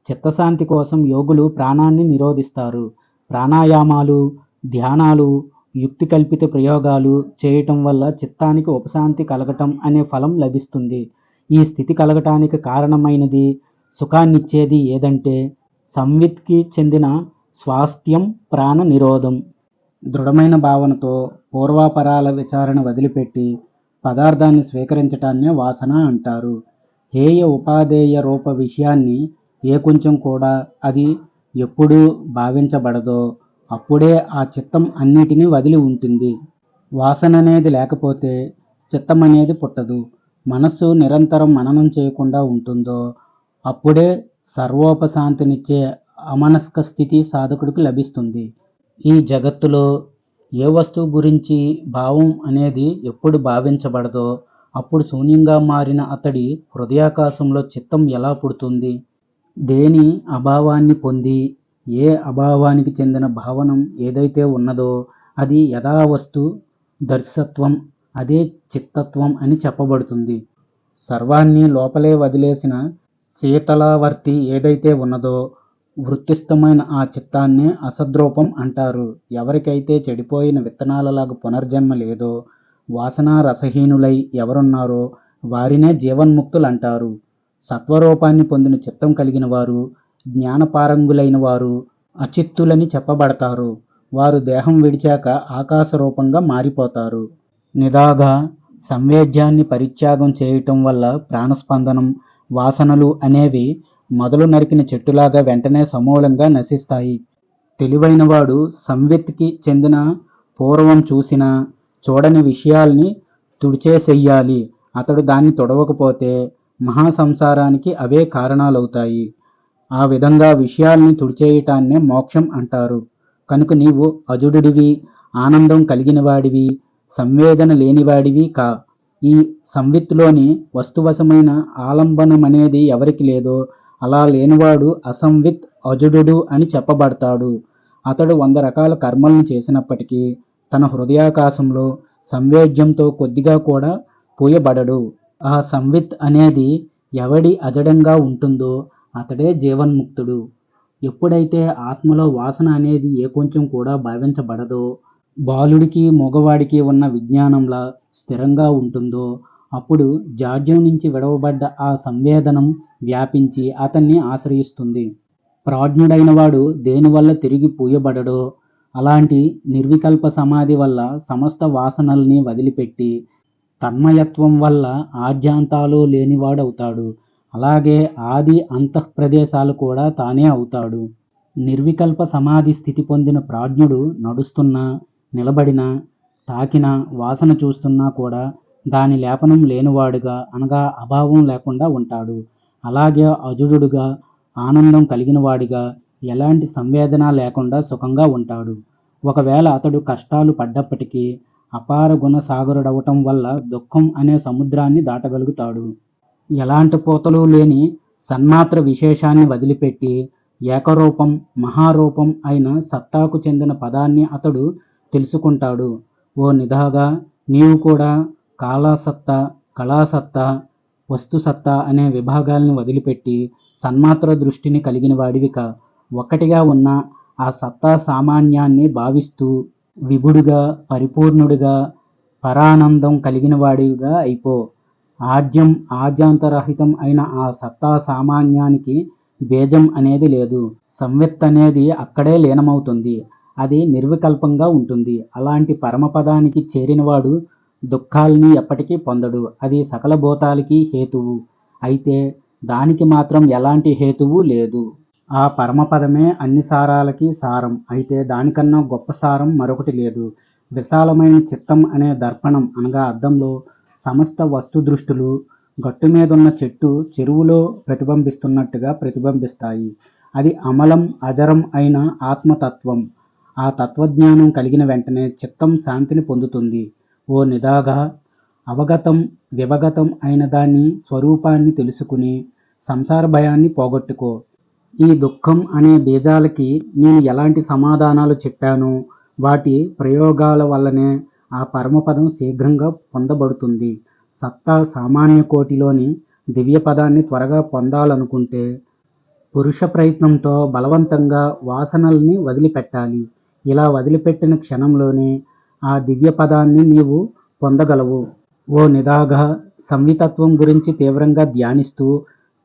A: చిత్తశాంతి కోసం యోగులు ప్రాణాన్ని నిరోధిస్తారు. ప్రాణాయామాలు, ధ్యానాలు, యుక్తి కల్పిత ప్రయోగాలు చేయటం వల్ల చిత్తానికి ఉపశాంతి కలగటం అనే ఫలం లభిస్తుంది. ఈ స్థితి కలగటానికి కారణమైనది, సుఖాన్నిచ్చేది ఏదంటే సంవిత్కి చెందిన స్వాస్థ్యం, ప్రాణ నిరోధం. దృఢమైన భావనతో పూర్వాపరాల విచారణ వదిలిపెట్టి పదార్థాన్ని స్వీకరించటాన్నే వాసన అంటారు. హేయ ఉపాదేయ రూప విషయాన్ని ఏ కొంచెం కూడా అది ఎప్పుడూ భావించబడదో అప్పుడే ఆ చిత్తం అన్నిటినీ వదిలి ఉంటుంది. వాసన అనేది లేకపోతే చిత్తం అనేది పుట్టదు. మనస్సు నిరంతరం మననం చేయకుండా ఉంటుందో అప్పుడే సర్వోపశాంతినిచ్చే అమనస్క స్థితి సాధకుడికి లభిస్తుంది. ఈ జగత్తులో ఏ వస్తువు గురించి భావం అనేది ఎప్పుడు భావించబడదో అప్పుడు శూన్యంగా మారిన అతడి హృదయాకాశంలో చిత్తం ఎలా పుడుతుంది? దేని అభావాన్ని పొంది ఏ అభావానికి చెందిన భావనం ఏదైతే ఉన్నదో అది యథావస్తు దర్శత్వం, అదే చిత్తత్వం అని చెప్పబడుతుంది. సర్వాన్ని లోపలే వదిలేసిన శీతలావర్తి ఏదైతే ఉన్నదో వృత్తిస్థమైన ఆ చిత్తాన్నే అసద్రూపం అంటారు. ఎవరికైతే చెడిపోయిన విత్తనాలలాగా పునర్జన్మ లేదో, వాసనా రసహీనులై ఎవరున్నారో వారినే జీవన్ముక్తులు అంటారు. సత్వరూపాన్ని పొందిన చిత్తం కలిగిన వారు, జ్ఞానపారంగులైన వారు అచిత్తులని చెప్పబడతారు. వారు దేహం విడిచాక ఆకాశ రూపంగా మారిపోతారు. నిదాగా సంవేద్యాన్ని పరిత్యాగం చేయటం వల్ల ప్రాణస్పందనం, వాసనలు అనేవి మొదలు నరికిన చెట్టులాగా వెంటనే సమూలంగా నశిస్తాయి. తెలివైనవాడు సంవిత్కి చెందిన పూర్వం చూసిన చూడని విషయాల్ని తుడిచేసెయ్యాలి. అతడు దాన్ని తుడవకపోతే మహాసంసారానికి అవే కారణాలవుతాయి. ఆ విధంగా విషయాల్ని తుడిచేయటాన్నే మోక్షం అంటారు. కనుక నీవు అజుడుడివి, ఆనందం కలిగినవాడివి, సంవేదన లేనివాడివి కా. ఈ సంవిత్తులోని వస్తువశమైన ఆలంబనమనేది ఎవరికి లేదో అలా లేనివాడు అసంవిత్ అజుడు అని చెప్పబడతాడు. అతడు 100 రకాల కర్మలను చేసినప్పటికీ తన హృదయాకాశంలో సంవేద్యంతో కొద్దిగా కూడా పూయబడడు. ఆ సంవిత్ అనేది ఎవడి అజడంగా ఉంటుందో అతడే జీవన్ముక్తుడు. ఎప్పుడైతే ఆత్మలో వాసన అనేది ఏ కొంచెం కూడా భావించబడదో, బాలుడికి మగవాడికి ఉన్న విజ్ఞానంలా స్థిరంగా ఉంటుందో, అప్పుడు జాడ్యం నుంచి విడవబడ్డ ఆ సంవేదనం వ్యాపించి అతన్ని ఆశ్రయిస్తుంది. ప్రాజ్ఞుడైన వాడు దేనివల్ల తిరిగి పూయబడడో అలాంటి నిర్వికల్ప సమాధి వల్ల సమస్త వాసనల్ని వదిలిపెట్టి తన్మయత్వం వల్ల ఆద్యాంతాలు లేనివాడవుతాడు. అలాగే ఆది అంతఃప్రదేశాలు కూడా తానే అవుతాడు. నిర్వికల్ప సమాధి స్థితి పొందిన ప్రాజ్ఞుడు నడుస్తున్నా, నిలబడినా, తాకినా, వాసన చూస్తున్నా కూడా దాని లేపనం లేనివాడుగా అనగా అభావం లేకుండా ఉంటాడు. అలాగే అజుడుగా, ఆనందం కలిగినవాడిగా, ఎలాంటి సంవేదన లేకుండా సుఖంగా ఉంటాడు. ఒకవేళ అతడు కష్టాలు పడ్డప్పటికీ అపార గుణ సాగరుడవటం వల్ల దుఃఖం అనే సముద్రాన్ని దాటగలుగుతాడు. ఎలాంటి పూతలు లేని సన్మాత్ర విశేషాన్ని వదిలిపెట్టి ఏకరూపం, మహారూపం అయిన సత్తాకు చెందిన పదాన్ని అతడు తెలుసుకుంటాడు. ఓ నిధాగా, నీవు కూడా కాలసత్తా, కళాసత్తా, వస్తుసత్తా అనే విభాగాల్ని వదిలిపెట్టి సన్మాత్ర దృష్టిని కలిగిన వాడివిక. ఒక్కటిగా ఉన్న ఆ సత్తా సామాన్యాన్ని భావిస్తూ విభుడుగా, పరిపూర్ణుడిగా, పరానందం కలిగిన వాడిగా అయిపో. ఆద్యం ఆద్యాంతరహితం అయిన ఆ సత్తా సామాన్యానికి బీజం అనేది లేదు. సంవిత్ అనేది అక్కడే లీనమవుతుంది. అది నిర్వికల్పంగా ఉంటుంది. అలాంటి పరమపదానికి చేరినవాడు దుఃఖాల్ని ఎప్పటికీ పొందడు. అది సకల భూతాలకి హేతువు. అయితే దానికి మాత్రం ఎలాంటి హేతువు లేదు. ఆ పరమపదమే అన్ని సారాలకి సారం. అయితే దానికన్నా గొప్ప సారం మరొకటి లేదు. విశాలమైన చిత్తం అనే దర్పణం అనగా అద్దంలో సమస్త వస్తు దృష్టులు గట్టుమీదున్న చెట్టు చెరువులో ప్రతిబింబిస్తున్నట్టుగా ప్రతిబింబిస్తాయి. అది అమలం, అజరం అయిన ఆత్మతత్వం. ఆ తత్వజ్ఞానం కలిగిన వెంటనే చిత్తం శాంతిని పొందుతుంది. ఓ నిధాగా, అవగతం, వివగతం అయిన దాని స్వరూపాన్ని తెలుసుకుని సంసార భయాన్ని పోగొట్టుకో. ఈ దుఃఖం అనే బీజాలకి నేను ఎలాంటి సమాధానాలు చెప్పానో వాటి ప్రయోగాల వల్లనే ఆ పరమపదం శీఘ్రంగా పొందబడుతుంది. సత్తా సామాన్య కోటిలోని దివ్య పదాన్ని త్వరగా పొందాలనుకుంటే పురుష ప్రయత్నంతో బలవంతంగా వాసనల్ని వదిలిపెట్టాలి. ఇలా వదిలిపెట్టిన క్షణంలోనే ఆ దివ్య పదాన్ని నీవు పొందగలవు. ఓ నిధాగా, సంవితత్వం గురించి తీవ్రంగా ధ్యానిస్తూ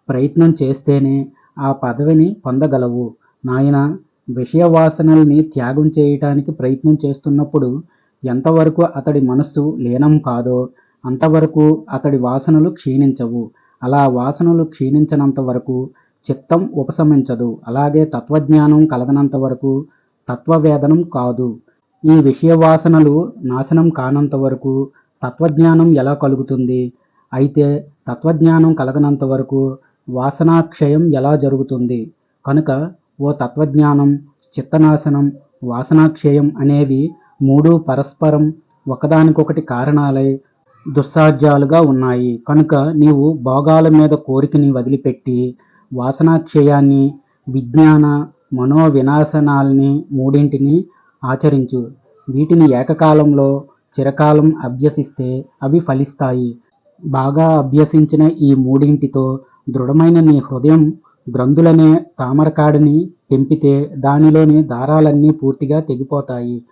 A: ప్రయత్నం చేస్తేనే ఆ పదవిని పొందగలవు. నాయనా, విషయ వాసనల్ని త్యాగం చేయటానికి ప్రయత్నం చేస్తున్నప్పుడు ఎంతవరకు అతడి మనస్సు లీనం కాదో అంతవరకు అతడి వాసనలు క్షీణించవు. అలా వాసనలు క్షీణించనంత వరకు చిత్తం ఉపశమించదు. అలాగే తత్వజ్ఞానం కలగనంత వరకు తత్వవేదనం కాదు. ఈ విషయ వాసనలు నాశనం కానంత వరకు తత్వజ్ఞానం ఎలా కలుగుతుంది? అయితే తత్వజ్ఞానం కలగనంత వరకు వాసనాక్షయం ఎలా జరుగుతుంది? కనుక ఓ తత్వజ్ఞానం, చిత్తనాశనం, వాసనాక్షయం అనేవి మూడు పరస్పరం ఒకదానికొకటి కారణాలై దుస్సాధ్యాలుగా ఉన్నాయి. కనుక నీవు భోగాల మీద కోరికని వదిలిపెట్టి వాసనాక్షయాన్ని, విజ్ఞాన మనోవినాశనాల్ని మూడింటిని ఆచరించు. వీటిని ఏకకాలంలో చిరకాలం అభ్యసిస్తే అవి ఫలిస్తాయి. బాగా అభ్యసించిన ఈ మూడింటితో దృఢమైన నీ హృదయం గ్రంథులనే తామరకాడిని తెంపితే దానిలోని దారాలన్నీ పూర్తిగా తెగిపోతాయి.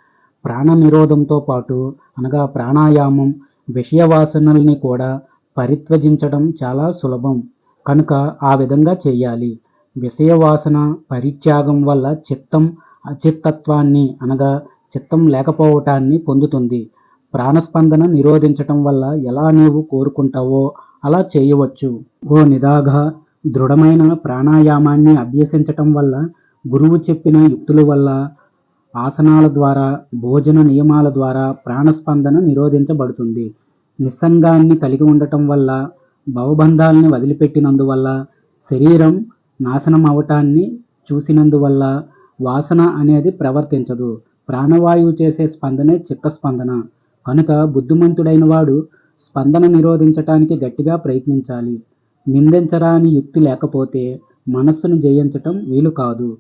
A: ప్రాణ నిరోధంతో పాటు అనగా ప్రాణాయామం విషయవాసనల్ని కూడా పరిత్వజించడం చాలా సులభం. కనుక ఆ విధంగా చేయాలి. విషయవాసన పరిత్యాగం వల్ల చిత్తం అచిత్తత్వాన్ని అనగా చిత్తం లేకపోవటాన్ని పొందుతుంది. ప్రాణస్పందన నిరోధించటం వల్ల ఎలా నీవు కోరుకుంటావో అలా చేయవచ్చు. ఓ నిధాగా, దృఢమైన ప్రాణాయామాన్ని అభ్యసించటం వల్ల, గురువు చెప్పిన యుక్తుల వల్ల, ఆసనాల ద్వారా, భోజన నియమాల ద్వారా ప్రాణస్పందన నిరోధించబడుతుంది. నిస్సంగాన్ని కలిగి ఉండటం వల్ల, భవబంధాల్ని వదిలిపెట్టినందువల్ల, శరీరం నాశనం అవటాన్ని చూసినందువల్ల వాసన అనేది ప్రవర్తించదు. ప్రాణవాయువు చేసే స్పందనే చిత్తస్పందన. కనుక బుద్ధిమంతుడైన వాడు స్పందన నిరోధించటానికి గట్టిగా ప్రయత్నించాలి. నిందించరాని యుక్తి లేకపోతే మనస్సును జయించటం వీలు కాదు.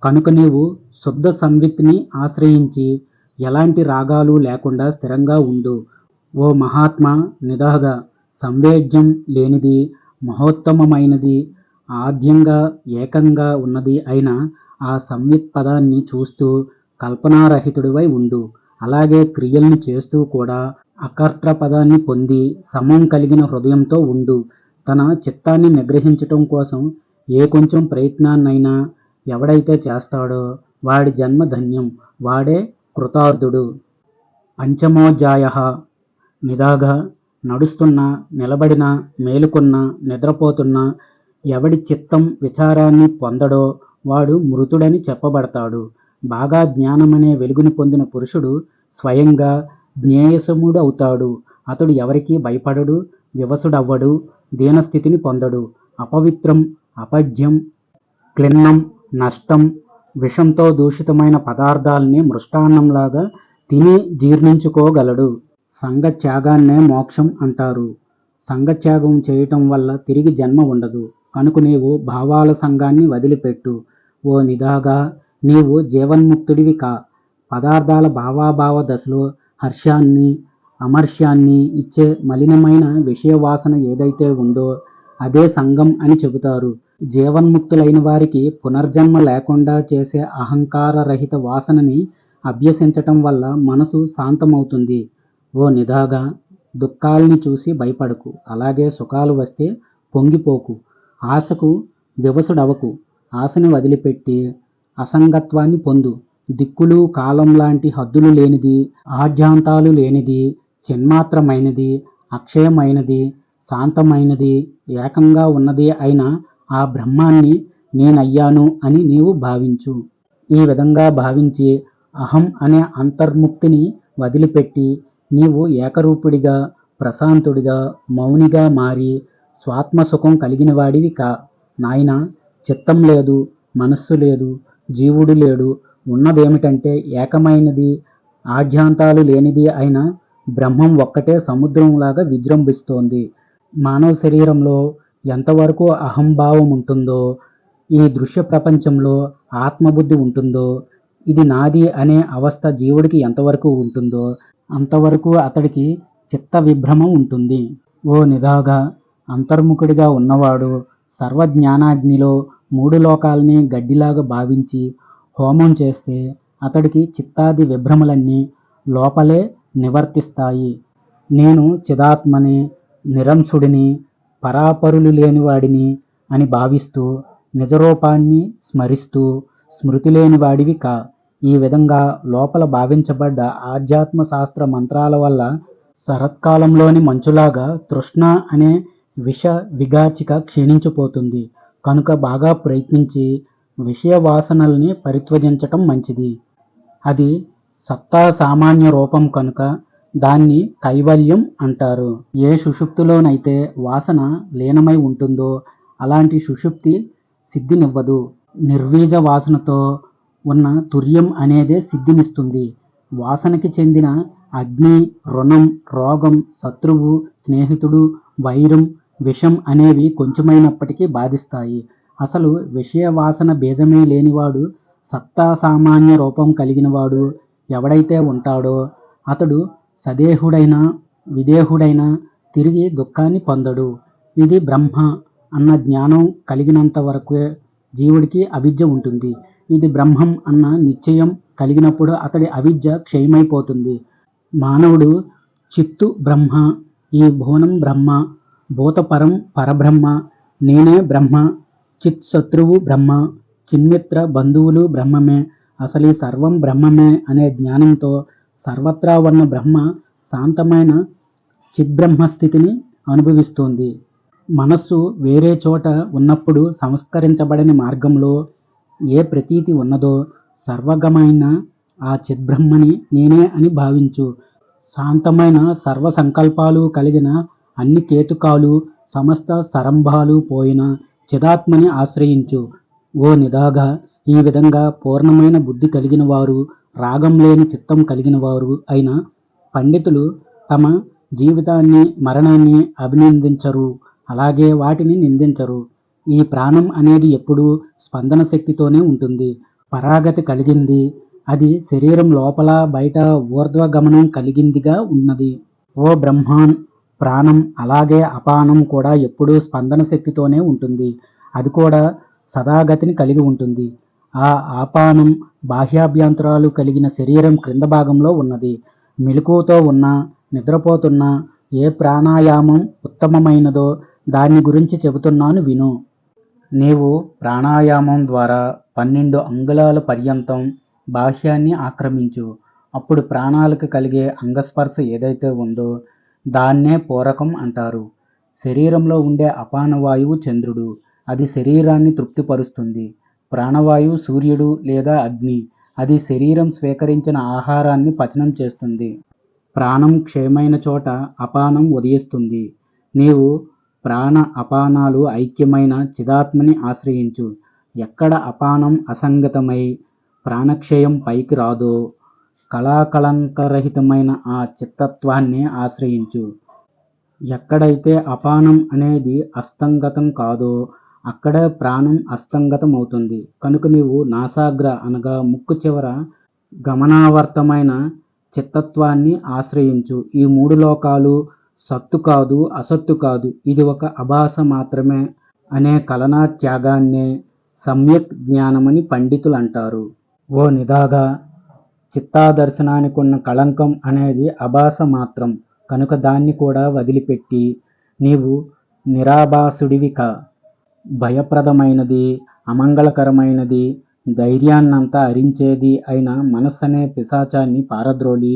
A: కనుక నీవు శుద్ధ సంవిత్ని ఆశ్రయించి ఎలాంటి రాగాలు లేకుండా స్థిరంగా ఉండు. ఓ మహాత్మా, నిధాగా, సంవేద్యం లేనిది మహోత్తమమైనది, ఆద్యంగా ఏకంగా ఉన్నది అయిన ఆ సంవిత్ పదాన్ని చూస్తూ కల్పనారహితుడివై ఉండు. అలాగే క్రియల్ని చేస్తూ కూడా అకర్తృ పదాన్ని పొంది సమం కలిగిన హృదయంతో ఉండు. తన చిత్తాన్ని నిగ్రహించటం కోసం ఏ కొంచెం ప్రయత్నాన్నైనా ఎవడైతే చేస్తాడో వాడి జన్మ ధన్యం, వాడే కృతార్థుడు. పంచమోధ్యాయః. నిదాగా నడుస్తున్నా, నిలబడినా, మేలుకున్నా, నిద్రపోతున్నా ఎవడి చిత్తం విచారాన్ని పొందడో వాడు మృతుడని చెప్పబడతాడు. బాగా జ్ఞానమనే వెలుగుని పొందిన పురుషుడు స్వయంగా జ్ఞేయసముడు అవుతాడు. అతడు ఎవరికీ భయపడడు, వివసుడవ్వడు, దీనస్థితిని పొందడు. అపవిత్రం, అపథ్యం, క్లిన్నం, నష్టం, విషంతో దూషితమైన పదార్థాల్ని మృష్టాన్నంలాగా తిని జీర్ణించుకోగలడు. సంఘత్యాగాన్నే మోక్షం అంటారు. సంఘత్యాగం చేయటం వల్ల తిరిగి జన్మ ఉండదు. కనుక నీవు భావాల సంఘాన్ని వదిలిపెట్టు. ఓ నిదాగా, నీవు జీవన్ముక్తుడివి కా. పదార్థాల భావాభావ దశలో హర్షాన్ని, అమర్ష్యాన్ని ఇచ్చే మలినమైన విషయవాసన ఏదైతే ఉందో అదే సంఘం అని చెబుతారు. జీవన్ముక్తులైన వారికి పునర్జన్మ లేకుండా చేసే అహంకారరహిత వాసనని అభ్యసించటం వల్ల మనసు శాంతమవుతుంది. ఓ నిదాగా, దుఃఖాల్ని చూసి భయపడకు, అలాగే సుఖాలు వస్తే పొంగిపోకు. ఆశకు వివసుడవకు. ఆశని వదిలిపెట్టి అసంగత్వాన్ని పొందు. దిక్కులు కాలం లాంటి హద్దులు లేనిది, ఆద్యాంతాలు లేనిది, చిన్మాత్రమైనది, అక్షయమైనది, శాంతమైనది, ఏకంగా ఉన్నది అయిన ఆ బ్రహ్మాన్ని నేనయ్యాను అని నీవు భావించు. ఈ విధంగా భావించి అహం అనే అంతర్ముక్తిని వదిలిపెట్టి నీవు ఏకరూపుడిగా, ప్రశాంతుడిగా, మౌనిగా మారి స్వాత్మసుఖం కలిగినవాడివి కా. నాయనా, చిత్తం లేదు, మనస్సు లేదు, జీవుడు లేడు. ఉన్నదేమిటంటే ఏకమైనది, ఆద్యాంతాలు లేనిది అయిన బ్రహ్మం ఒక్కటే సముద్రంలాగా విజృంభిస్తోంది. మానవ శరీరంలో ఎంతవరకు అహంభావం ఉంటుందో, ఈ దృశ్య ప్రపంచంలో ఆత్మబుద్ధి ఉంటుందో, ఇది నాది అనే అవస్థ జీవుడికి ఎంతవరకు ఉంటుందో అంతవరకు అతడికి చిత్త విభ్రమం ఉంటుంది. ఓ నిదాగా, అంతర్ముఖుడిగా ఉన్నవాడు సర్వజ్ఞానాగ్నిలో 3 లోకాల్ని గడ్డిలాగా భావించి హోమం చేస్తే అతడికి చిత్తాది విభ్రమలన్నీ లోపలే నివర్తిస్తాయి. నేను చిదాత్మని, నిరంశుడిని, పరాపరులు లేనివాడిని అని భావిస్తూ నిజరూపాన్ని స్మరిస్తూ స్మృతి లేనివాడివి కా. ఈ విధంగా లోపల భావించబడ్డ ఆధ్యాత్మ శాస్త్ర మంత్రాల వల్ల శరత్కాలంలోని మంచులాగా తృష్ణ అనే విష విగాచిక క్షీణించిపోతుంది. కనుక బాగా ప్రయత్నించి విషయ వాసనల్ని పరిత్యజించటం మంచిది. అది సత్తా సామాన్య రూపం కనుక దాన్ని కైవల్యం అంటారు. ఏ సుషుప్తిలోనైతే వాసన లీనమై ఉంటుందో అలాంటి సుషుప్తి సిద్ధినివ్వదు. నిర్వీజ వాసనతో ఉన్న తుర్యం అనేదే సిద్ధినిస్తుంది. వాసనకి చెందిన అగ్ని, రుణం, రోగం, శత్రువు, స్నేహితుడు, వైరం, విషం అనేవి కొంచెమైనప్పటికీ బాధిస్తాయి. అసలు విషయ వాసన బీజమే లేనివాడు, సత్తా సామాన్య రూపం కలిగినవాడు ఎవడైతే ఉంటాడో అతడు సదేహుడైనా విదేహుడైనా తిరిగి దుఃఖాన్ని పొందడు. ఇది బ్రహ్మ అన్న జ్ఞానం కలిగినంత వరకే జీవుడికి అవిద్య ఉంటుంది. ఇది బ్రహ్మం అన్న నిశ్చయం కలిగినప్పుడు అతడి అవిద్య క్షయమైపోతుంది. మానవుడు చిత్తు బ్రహ్మ, ఈ భువనం బ్రహ్మ, భూతపరం పరబ్రహ్మ, నేనే బ్రహ్మ, చిత్ శత్రువు బ్రహ్మ, చిన్మిత్ర బంధువులు బ్రహ్మమే, అసలు ఈ సర్వం బ్రహ్మమే అనే జ్ఞానంతో సర్వత్రా ఉన్న బ్రహ్మ శాంతమైన చిద్బ్రహ్మస్థితిని అనుభవిస్తోంది. మనస్సు వేరే చోట ఉన్నప్పుడు సంస్కరించబడని మార్గంలో ఏ ప్రతీతి ఉన్నదో సర్వగమైన ఆ చిద్బ్రహ్మని నేనే అని భావించు. శాంతమైన సర్వ సంకల్పాలు కలిగిన అన్ని కేతుకాలు, సమస్త సరంభాలు పోయిన చిదాత్మని ఆశ్రయించు. ఓ నిదాగా, ఈ విధంగా పూర్ణమైన బుద్ధి కలిగిన వారు, రాగం లేని చిత్తం కలిగిన వారు అయిన పండితులు తమ జీవితాన్ని, మరణాన్ని అభినందించరు, అలాగే వాటిని నిందించరు. ఈ ప్రాణం అనేది ఎప్పుడూ స్పందన శక్తితోనే ఉంటుంది. పరాగతి కలిగింది. అది శరీరం లోపల బయట ఊర్ధ్వగమనం కలిగిందిగా ఉన్నది. ఓ బ్రహ్మాన్, ప్రాణం అలాగే అపానం కూడా ఎప్పుడూ స్పందన శక్తితోనే ఉంటుంది. అది కూడా సదాగతిని కలిగి ఉంటుంది. ఆ ఆపానం బాహ్యాభ్యంతరాలు కలిగిన శరీరం క్రింద భాగంలో ఉన్నది. మెలకువతో ఉన్నా నిద్రపోతున్నా ఏ ప్రాణాయామం ఉత్తమమైనదో దాన్ని గురించి చెబుతున్నాను విను. నీవు ప్రాణాయామం ద్వారా 12 అంగుళాల పర్యంతం బాహ్యాన్ని ఆక్రమించు. అప్పుడు ప్రాణాలకు కలిగే అంగస్పర్శ ఏదైతే ఉందో దాన్నే పూరకం అంటారు. శరీరంలో ఉండే అపాన వాయువు చంద్రుడు. అది శరీరాన్ని తృప్తిపరుస్తుంది. ప్రాణవాయువు సూర్యుడు లేదా అగ్ని. అది శరీరం స్వీకరించిన ఆహారాన్ని పచనం చేస్తుంది. ప్రాణం క్షయమైన చోట అపానం ఉదయిస్తుంది. నీవు ప్రాణ అపానాలు ఐక్యమైన చిదాత్మని ఆశ్రయించు. ఎక్కడ అపానం అసంగతమై ప్రాణక్షయం పైకి రాదో కళాకళంకరహితమైన ఆ చిత్తత్వాన్ని ఆశ్రయించు. ఎక్కడైతే అపానం అనేది అస్తంగతం కాదో అక్కడే ప్రాణం అస్తంగతం అవుతుంది. కనుక నీవు నాసాగ్ర అనగా ముక్కు చివర గమనావర్తమైన చిత్తత్వాన్ని ఆశ్రయించు. ఈ 3 లోకాలు సత్తు కాదు, అసత్తు కాదు, ఇది ఒక అభాస మాత్రమే అనే కలనా త్యాగాన్నే సమ్యక్ జ్ఞానమని పండితులు అంటారు. ఓ నిదాగా, చిత్తాదర్శనానికున్న కళంకం అనేది అభాస మాత్రం. కనుక దాన్ని కూడా వదిలిపెట్టి నీవు నిరాభాసుడివి కా. భయప్రదమైనది, అమంగళకరమైనది, ధైర్యాన్నంతా హరించేది అయిన మనస్సనే పిశాచాన్ని పారద్రోలి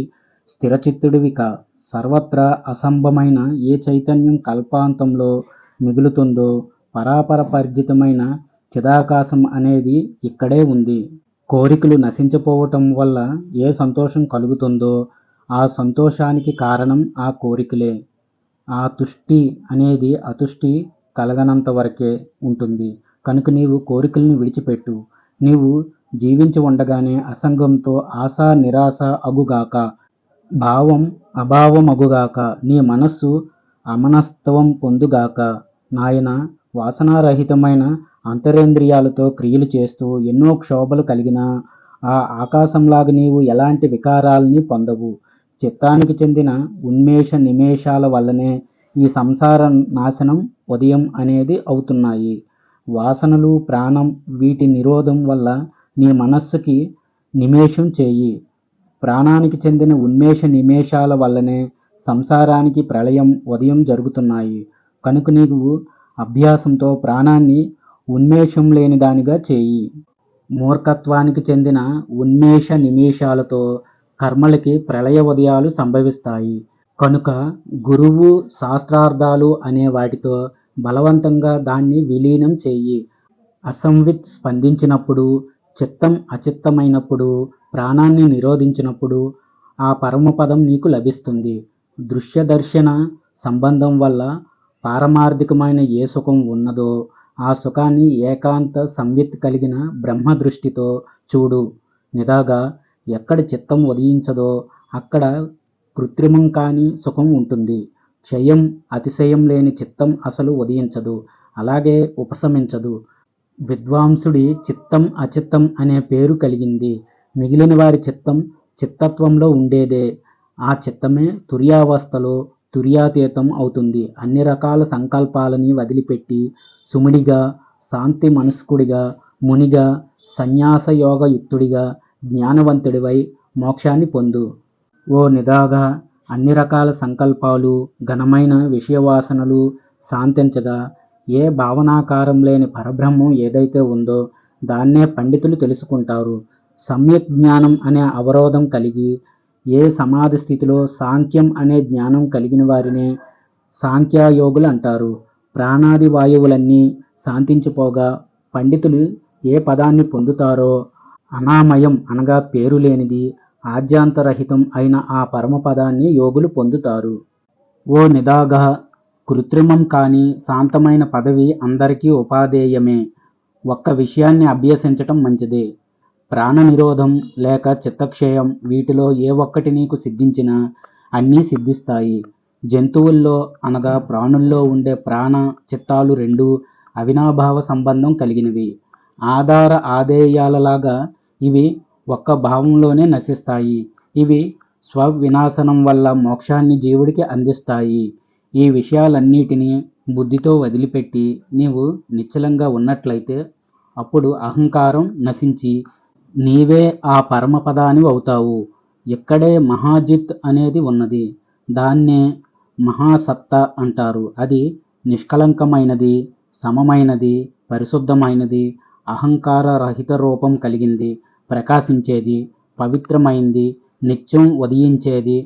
A: స్థిరచిత్తుడివి కా. సర్వత్రా అసంభమైన ఏ చైతన్యం కల్పాంతంలో మిగులుతుందో పరాపర పరిజితమైన చిదాకాశం అనేది ఇక్కడే ఉంది. కోరికలు నశించిపోవటం వల్ల ఏ సంతోషం కలుగుతుందో ఆ సంతోషానికి కారణం ఆ కోరికలే. ఆ తుష్టి అనేది అతుష్టి కలగనంత వరకే ఉంటుంది. కనుక నీవు కోరికల్ని విడిచిపెట్టు. నీవు జీవించి ఉండగానే అసంగంతో ఆశ నిరాశ అగుగాక, భావం అభావం అగుగాక, నీ మనస్సు అమనస్తవం పొందుగాక. నాయన, వాసనారహితమైన అంతరేంద్రియాలతో క్రియలు చేస్తూ ఎన్నో క్షోభలు కలిగినా ఆ ఆకాశంలాగా నీవు ఎలాంటి వికారాల్ని పొందవు. చిత్తానికి చెందిన ఉన్మేష నిమేషాల వల్లనే ఈ సంసార నాశనం ఉదయం అనేది అవుతున్నాయి. వాసనలు, ప్రాణం, వీటి నిరోధం వల్ల నీ మనస్సుకి నిమేషం చేయి. ప్రాణానికి చెందిన ఉన్మేష నిమేషాల వల్లనే సంసారానికి ప్రళయం ఉదయం జరుగుతున్నాయి. కనుక నీవు అభ్యాసంతో ప్రాణాన్ని ఉన్మేషం లేని దానిగా చేయి. మూర్ఖత్వానికి చెందిన ఉన్మేష నిమేషాలతో కర్మలకి ప్రళయ ఉదయాలు సంభవిస్తాయి. కనుక గురువు, శాస్త్రార్థాలు అనే వాటితో బలవంతంగా దాన్ని విలీనం చెయ్యి. అసంవిత్ స్పందించినప్పుడు, చిత్తం అచిత్తమైనప్పుడు, ప్రాణాన్ని నిరోధించినప్పుడు ఆ పరమపదం నీకు లభిస్తుంది. దృశ్యదర్శన సంబంధం వల్ల పారమార్థికమైన ఏ సుఖం ఉన్నదో ఆ సుఖాన్ని ఏకాంత సంవిత్ కలిగిన బ్రహ్మ దృష్టితో చూడు. నిదాగా, ఎక్కడ చిత్తం ఉదయించదో అక్కడ కృత్రిమం కాని సుఖం ఉంటుంది. క్షయం అతిశయం లేని చిత్తం అసలు ఉదయించదు, అలాగే ఉపశమించదు. విద్వాంసుడి చిత్తం అచిత్తం అనే పేరు కలిగింది. మిగిలిన వారి చిత్తం చిత్తత్వంలో ఉండేదే. ఆ చిత్తమే తుర్యావస్థలో తుర్యాతీతం అవుతుంది. అన్ని రకాల సంకల్పాలని వదిలిపెట్టి సుముడిగా, శాంతి మనస్కుడిగా, మునిగా, సన్యాసయోగయుక్తుడిగా, జ్ఞానవంతుడివై మోక్షాన్ని పొందు. ఓ నిదాగా, అన్ని రకాల సంకల్పాలు, ఘనమైన విషయవాసనలు శాంతించగా ఏ భావనాకారం లేని పరబ్రహ్మం ఏదైతే ఉందో దాన్నే పండితులు తెలుసుకుంటారు. సమ్యక్ జ్ఞానం అనే అవరోధం కలిగి ఏ సమాధి స్థితిలో సాంఖ్యం అనే జ్ఞానం కలిగిన వారినే సాంఖ్యయోగులు అంటారు. ప్రాణాది వాయువులన్నీ శాంతించిపోగా పండితులు ఏ పదాన్ని పొందుతారో అనామయం అనగా పేరు లేనిది, ఆద్యాంతరహితం అయిన ఆ పరమపదాన్ని యోగులు పొందుతారు. ఓ నిదాగా, కృత్రిమం కాని శాంతమైన పదవి అందరికీ ఉపాధేయమే. ఒక్క విషయాన్ని అభ్యసించటం మంచిదే. ప్రాణ నిరోధం లేక చిత్తక్షయం, వీటిలో ఏ ఒక్కటి నీకు సిద్ధించినా అన్నీ సిద్ధిస్తాయి. జంతువుల్లో అనగా ప్రాణుల్లో ఉండే ప్రాణ చిత్తాలు రెండూ అవినాభావ సంబంధం కలిగినవి. ఆధార ఆధేయాలలాగా ఇవి ఒక్క భావంలోనే నశిస్తాయి. ఇవి స్వవినాశనం వల్ల మోక్షాన్ని జీవుడికి అందిస్తాయి. ఈ విషయాలన్నిటినీ బుద్ధితో వదిలిపెట్టి నీవు నిశ్చలంగా ఉన్నట్లయితే అప్పుడు అహంకారం నశించి నీవే ఆ పరమపదాని అవుతావు. ఇక్కడే మహాజిత్ అనేది ఉన్నది. దాన్నే మహాసత్త అంటారు. అది నిష్కలంకమైనది, సమమైనది, పరిశుద్ధమైనది, అహంకార రహిత రూపం కలిగింది, ప్రకాశించేది, పవిత్రమైంది, నిత్యం ఉదయించేది,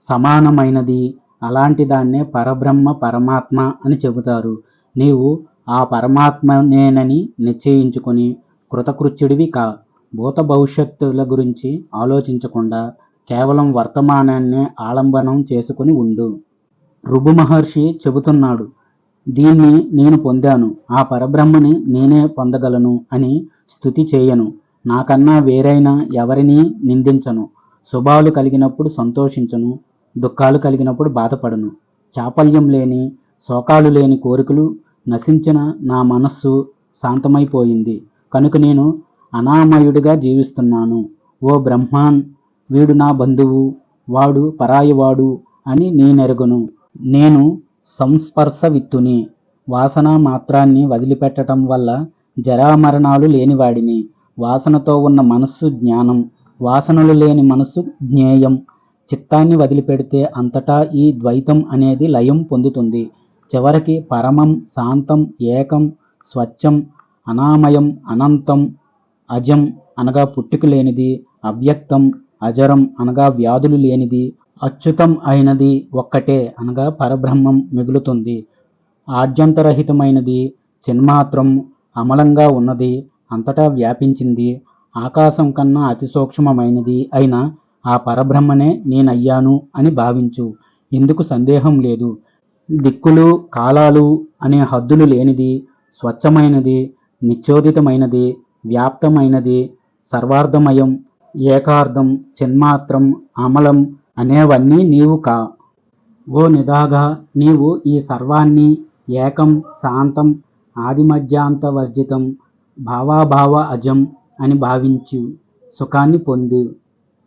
A: సమానమైనది. అలాంటి దాన్నే పరబ్రహ్మ పరమాత్మ అని చెబుతారు. నీవు ఆ పరమాత్మనేనని నిశ్చయించుకొని కృతకృత్యుడివి కా. భూత భవిష్యత్తుల గురించి ఆలోచించకుండా కేవలం వర్తమానాన్నే ఆలంబనం చేసుకుని ఉండు. రుభు మహర్షి చెబుతున్నాడు, దీన్ని నేను పొందాను, ఆ పరబ్రహ్మని నేనే పొందగలను అని స్తుతి చేయను. నాకన్నా వేరైన ఎవరినీ నిందించను. శుభాలు కలిగినప్పుడు సంతోషించను, దుఃఖాలు కలిగినప్పుడు బాధపడను. చాపల్యం లేని, శోకాలు లేని కోరికలు నశించిన నా మనస్సు శాంతమైపోయింది కనుక నేను అనామయుడిగా జీవిస్తున్నాను. ఓ బ్రహ్మాన్, వీడు నా బంధువు, వాడు పరాయివాడు అని నేనెరుగను. నేను సంస్పర్శవిత్తుని. వాసన మాత్రాన్ని వదిలిపెట్టడం వల్ల జరామరణాలు లేనివాడిని. వాసనతో ఉన్న మనస్సు జ్ఞానం, వాసనలు లేని మనస్సు జ్ఞేయం. చిత్తాన్ని వదిలిపెడితే అంతటా ఈ ద్వైతం అనేది లయం పొందుతుంది. చివరికి పరమం, శాంతం, ఏకం, స్వచ్ఛం, అనామయం, అనంతం, అజం అనగా పుట్టుక లేనిది, అవ్యక్తం, అజరం అనగా వ్యాధులు లేనిది, అచ్యుతం అయినది ఒక్కటే అనగా పరబ్రహ్మం మిగులుతుంది. ఆద్యంతరహితమైనది, చిన్మాత్రం, అమలంగా ఉన్నది, అంతటా వ్యాపించింది, ఆకాశం కన్నా అతి సూక్ష్మమైనది అయిన ఆ పరబ్రహ్మనే నేనయ్యాను అని భావించు. ఇందుకు సందేహం లేదు. దిక్కులు, కాలాలు అనే హద్దులు లేనిది, స్వచ్ఛమైనది, నిత్యోదితమైనది, వ్యాప్తమైనది, సర్వార్థమయం, ఏకార్థం, చిన్మాత్రం, అమలం అనేవన్నీ నీవు కా. ఓ నిదాగా, నీవు ఈ సర్వాన్ని ఏకం, శాంతం, ఆదిమధ్యాంతవర్జితం, భావాభావ అజం అని భావించి సుఖాన్ని పొంది.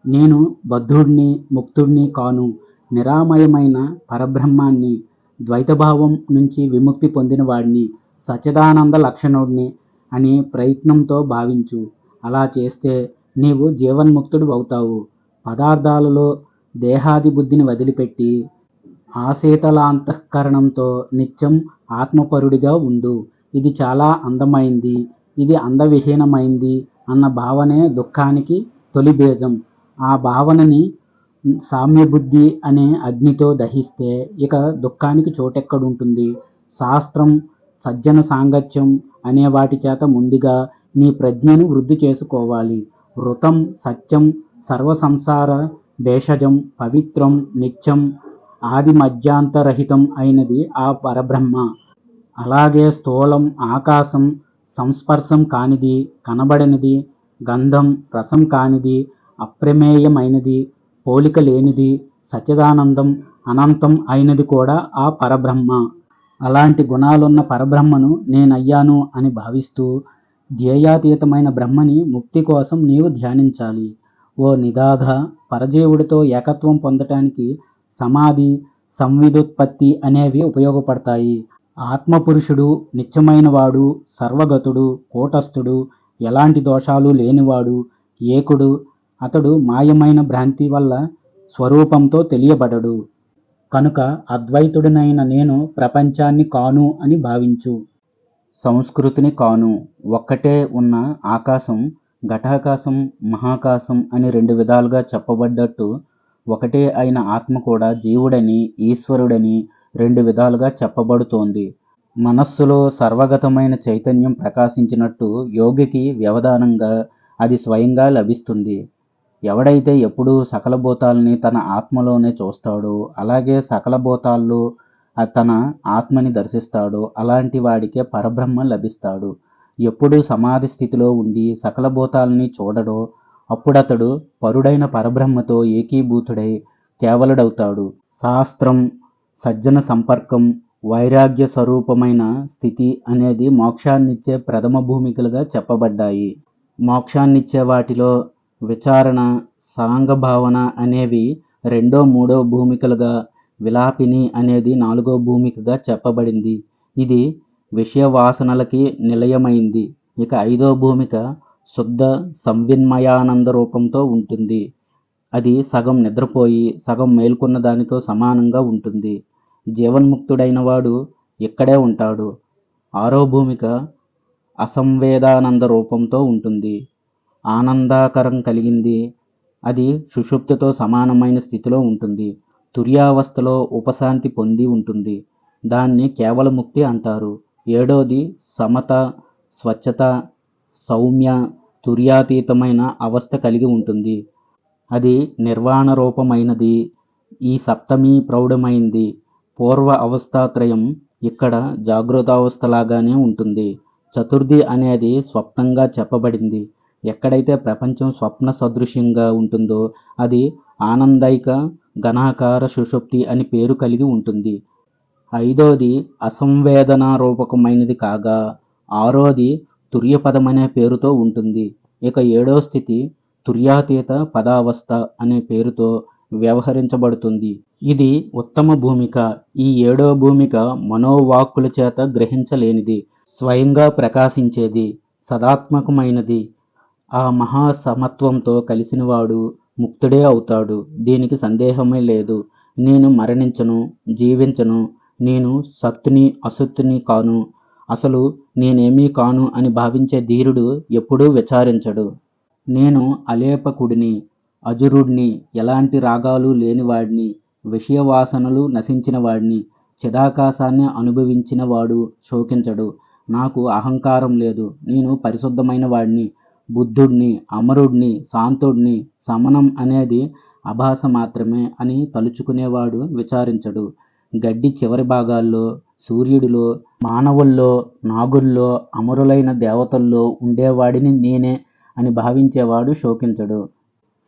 A: నేను బద్ధుడిని, ముక్తుడిని కాను, నిరామయమైన పరబ్రహ్మాన్ని, ద్వైతభావం నుంచి విముక్తి పొందిన వాడిని, సచ్చిదానంద లక్షణుడిని అని ప్రయత్నంతో భావించు. అలా చేస్తే నీవు జీవన్ముక్తుడు అవుతావు. పదార్థాలలో దేహాది బుద్ధిని వదిలిపెట్టి ఆశీతలాంతఃకరణంతో నిత్యం ఆత్మపరుడిగా ఉండు. ఇది చాలా అందమైంది, ఇది అందవిహీనమైంది అన్న భావనే దుఃఖానికి తొలి బీజం. ఆ భావనని సామ్యబుద్ధి అనే అగ్నితో దహిస్తే ఇక దుఃఖానికి చోటెక్కడుంటుంది? శాస్త్రం, సజ్జన సాంగత్యం అనే వాటి చేత ముందుగా నీ ప్రజ్ఞను వృద్ధి చేసుకోవాలి. వృతం, సత్యం, సర్వసంసార భేషజం, పవిత్రం, నిత్యం, ఆది మధ్యాంతరహితం అయినది ఆ పరబ్రహ్మ. అలాగే స్థూలం, ఆకాశం, సంస్పర్శం కానిది, కనబడనిది, గంధం, రసం కానిది, అప్రమేయమైనది, పోలిక లేనిది, సచ్చిదానందం, అనంతం అయినది కూడా ఆ పరబ్రహ్మ. అలాంటి గుణాలున్న పరబ్రహ్మను నేనయ్యాను అని భావిస్తూ ధ్యేయాతీతమైన బ్రహ్మని ముక్తి కోసం నీవు ధ్యానించాలి. ఓ నిదాఘ, పరజీవుడితో ఏకత్వం పొందటానికి సమాధి, సంవిదుత్పత్తి అనేవి ఉపయోగపడతాయి. ఆత్మపురుషుడు నిత్యమైనవాడు, సర్వగతుడు, కూటస్థుడు, ఎలాంటి దోషాలు లేనివాడు, ఏకుడు. అతడు మాయమైన భ్రాంతి వల్ల స్వరూపంతో తెలియబడడు. కనుక అద్వైతుడినైన నేను ప్రపంచాన్ని కాను అని భావించు. సంస్కృతిని కాను. ఒక్కటే ఉన్న ఆకాశం, ఘటాకాశం, మహాకాశం అని రెండు విధాలుగా చెప్పబడ్డట్టు ఒకటే అయిన ఆత్మ కూడా జీవుడని, ఈశ్వరుడని రెండు విధాలుగా చెప్పబడుతోంది. మనస్సులో సర్వగతమైన చైతన్యం ప్రకాశించినట్టు యోగికి వ్యవధానంగా అది స్వయంగా లభిస్తుంది. ఎవడైతే ఎప్పుడూ సకల భూతాల్ని తన ఆత్మలోనే చూస్తాడో, అలాగే సకల భూతాల్లో తన ఆత్మని దర్శిస్తాడో అలాంటి వాడికే పరబ్రహ్మ లభిస్తాడు. ఎప్పుడూ సమాధి స్థితిలో ఉండి సకల భూతాల్ని చూడడో అప్పుడతడు పరుడైన పరబ్రహ్మతో ఏకీభూతుడై కేవలుడవుతాడు. శాస్త్రం, సజ్జన సంపర్కం, వైరాగ్య స్వరూపమైన స్థితి అనేది మోక్షాన్నిచ్చే ప్రథమ భూమికలుగా చెప్పబడ్డాయి. మోక్షాన్నిచ్చే వాటిలో విచారణ, సాంగభావన అనేవి రెండో మూడో భూమికలుగా, విలాపిని అనేది 4వ భూమికగా చెప్పబడింది. ఇది విషయ వాసనలకి నిలయమైంది. ఇక 5వ భూమిక శుద్ధ సంవిన్మయానంద రూపంతో ఉంటుంది. అది సగం నిద్రపోయి సగం మేల్కొన్న దానితో సమానంగా ఉంటుంది. జీవన్ముక్తుడైన వాడు ఇక్కడే ఉంటాడు. 6వ భూమిక అసంవేదానంద రూపంతో ఉంటుంది. ఆనందాకరం కలిగింది. అది సుషుప్తితో సమానమైన స్థితిలో ఉంటుంది. తుర్యావస్థలో ఉపశాంతి పొంది ఉంటుంది. దాన్ని కేవలముక్తి అంటారు. 7వది సమత, స్వచ్ఛత, సౌమ్య, తుర్యాతీతమైన అవస్థ కలిగి ఉంటుంది. అది నిర్వాణ రూపమైనది. ఈ సప్తమి ప్రౌఢమైంది. పూర్వ అవస్థాత్రయం ఇక్కడ జాగృతావస్థలాగానే ఉంటుంది. చతుర్థి అనేది స్వప్నంగా చెప్పబడింది. ఎక్కడైతే ప్రపంచం స్వప్న సదృశ్యంగా ఉంటుందో అది ఆనందైక ఘనాకార సుషుప్తి అని పేరు కలిగి ఉంటుంది. 5వది అసంవేదన రూపకమైనది కాగా 6వది తుర్యపదమనే పేరుతో ఉంటుంది. ఇక 7వ స్థితి తుర్యాతీత పదావస్థ అనే పేరుతో వ్యవహరించబడుతుంది. ఇది ఉత్తమ భూమిక. ఈ 7వ భూమిక మనోవాక్కుల చేత గ్రహించలేనిది, స్వయంగా ప్రకాశించేది, సదాత్మకమైనది. ఆ మహాసమత్వంతో కలిసినవాడు ముక్తుడే అవుతాడు. దీనికి సందేహమే లేదు. నేను మరణించను, జీవించను, నేను సత్తుని అసత్తుని కాను, అసలు నేనేమీ కాను అని భావించే ధీరుడు ఎప్పుడూ విచారించడు. నేను అలేపకుడిని, అజురుడిని, ఎలాంటి రాగాలు లేనివాడిని, విషయవాసనలు నశించిన వాడిని, చిదాకాశాన్ని అనుభవించిన వాడు శోకించడు. నాకు అహంకారం లేదు, నేను పరిశుద్ధమైన వాడిని, బుద్ధుడిని, అమరుడిని, శాంతుడిని, శమనం అనేది అభాస మాత్రమే అని తలుచుకునేవాడు విచారించడు. గడ్డి చివరి భాగాల్లో, సూర్యుడిలో, మానవుల్లో, నాగుల్లో, అమరులైన దేవతల్లో ఉండేవాడిని నేనే అని భావించేవాడు శోకించడు.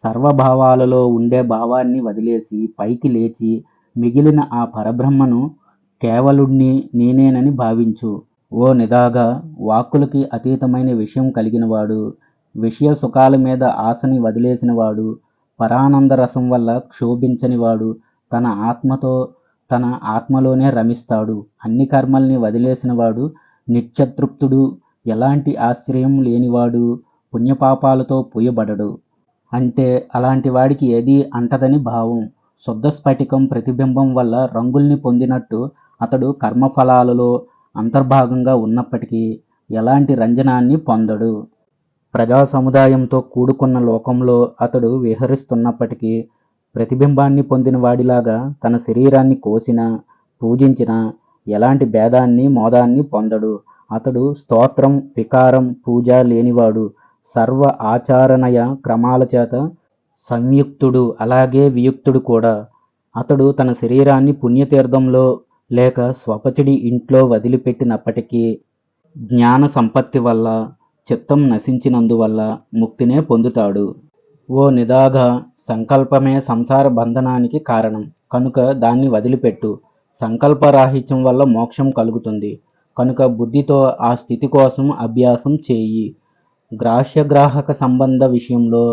A: సర్వభావాలలో ఉండే భావాన్ని వదిలేసి పైకి లేచి మిగిలిన ఆ పరబ్రహ్మను కేవలుణ్ణి నేనేనని భావించు. ఓ నిదాగా, వాక్కులకి అతీతమైన విషయం కలిగినవాడు, విషయ సుఖాల మీద ఆశని వదిలేసినవాడు, పరానంద రసం వల్ల క్షోభించనివాడు తన ఆత్మతో తన ఆత్మలోనే రమిస్తాడు. అన్ని కర్మల్ని వదిలేసినవాడు నిత్యతృప్తుడు, ఎలాంటి ఆశ్రయం లేనివాడు, పుణ్యపాపాలతో పూయబడడు. అంటే అలాంటి వాడికి ఏదీ అంటదని భావం. శుద్ధ స్ఫటికం ప్రతిబింబం వల్ల రంగుల్ని పొందినట్టు అతడు కర్మఫలాలలో అంతర్భాగంగా ఉన్నప్పటికీ ఎలాంటి రంజనాన్ని పొందడు. ప్రజా సముదాయంతో కూడుకున్న లోకంలో అతడు విహరిస్తున్నప్పటికీ ప్రతిబింబాన్ని పొందిన వాడిలాగా తన శరీరాన్ని కోసినా పూజించినా ఎలాంటి భేదాన్ని మోదాన్ని పొందడు. అతడు స్తోత్రం, వికారం, పూజ లేనివాడు. సర్వ ఆచారనయ క్రమాల చేత సంయుక్తుడు, అలాగే వియుక్తుడు కూడా. అతడు తన శరీరాన్ని పుణ్యతీర్థంలో లేక స్వపచిడి ఇంట్లో వదిలిపెట్టినప్పటికీ జ్ఞాన సంపత్తి వల్ల, చిత్తం నశించినందువల్ల ముక్తినే పొందుతాడు. ఓ నిదాగా, సంకల్పమే సంసార బంధనానికి కారణం కనుక దాన్ని వదిలిపెట్టు. సంకల్పరాహిత్యం వల్ల మోక్షం కలుగుతుంది కనుక బుద్ధితో ఆ స్థితి కోసం అభ్యాసం చేయి. గ్రాహ్యగ్రాహక సంబంధ విషయంలో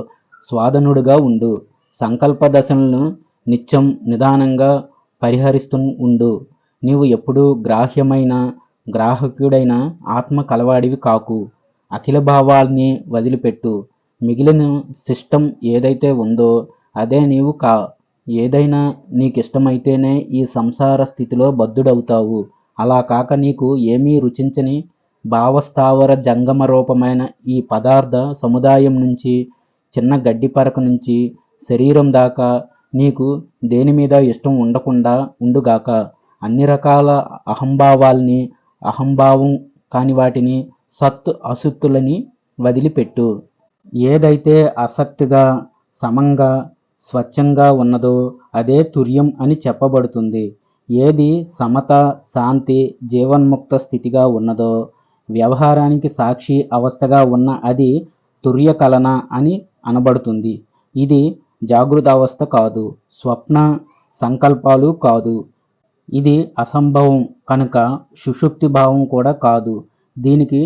A: స్వాధనుడుగా ఉండు. సంకల్ప దశలను నిత్యం నిదానంగా పరిహరిస్తూ ఉండు. నీవు ఎప్పుడూ గ్రాహ్యమైన గ్రాహకుడైన ఆత్మ కలవాడివి కాకు. అఖిల భావాల్ని వదిలిపెట్టు. మిగిలిన సిస్టం ఏదైతే ఉందో అదే నీవు కా. ఏదైనా నీకిష్టమైతేనే ఈ సంసార స్థితిలో బద్ధుడవుతావు. అలా కాక నీకు ఏమీ రుచించని భావస్థావర జంగమ రూపమైన ఈ పదార్థ సముదాయం నుంచి, చిన్న గడ్డి పరక నుంచి శరీరం దాకా నీకు దేని మీద ఇష్టం ఉండకుండా ఉండుగాక. అన్ని రకాల అహంభావాల్ని, అహంభావం కాని వాటిని, సత్ అసత్తులని వదిలిపెట్టు. ఏదైతే ఆసక్తిగా, సమంగా, స్వచ్ఛంగా ఉన్నదో అదే తుర్యం అని చెప్పబడుతుంది. ఏది సమత, శాంతి, జీవన్ముక్త స్థితిగా ఉన్నదో, వ్యవహారానికి సాక్షి అవస్థగా ఉన్న అది తుర్యకలన అని అనబడుతుంది. ఇది జాగృత అవస్థ కాదు, స్వప్న సంకల్పాలు కాదు. ఇది అసంభవం కనుక సుషుప్తి భావం కూడా కాదు. దీనికి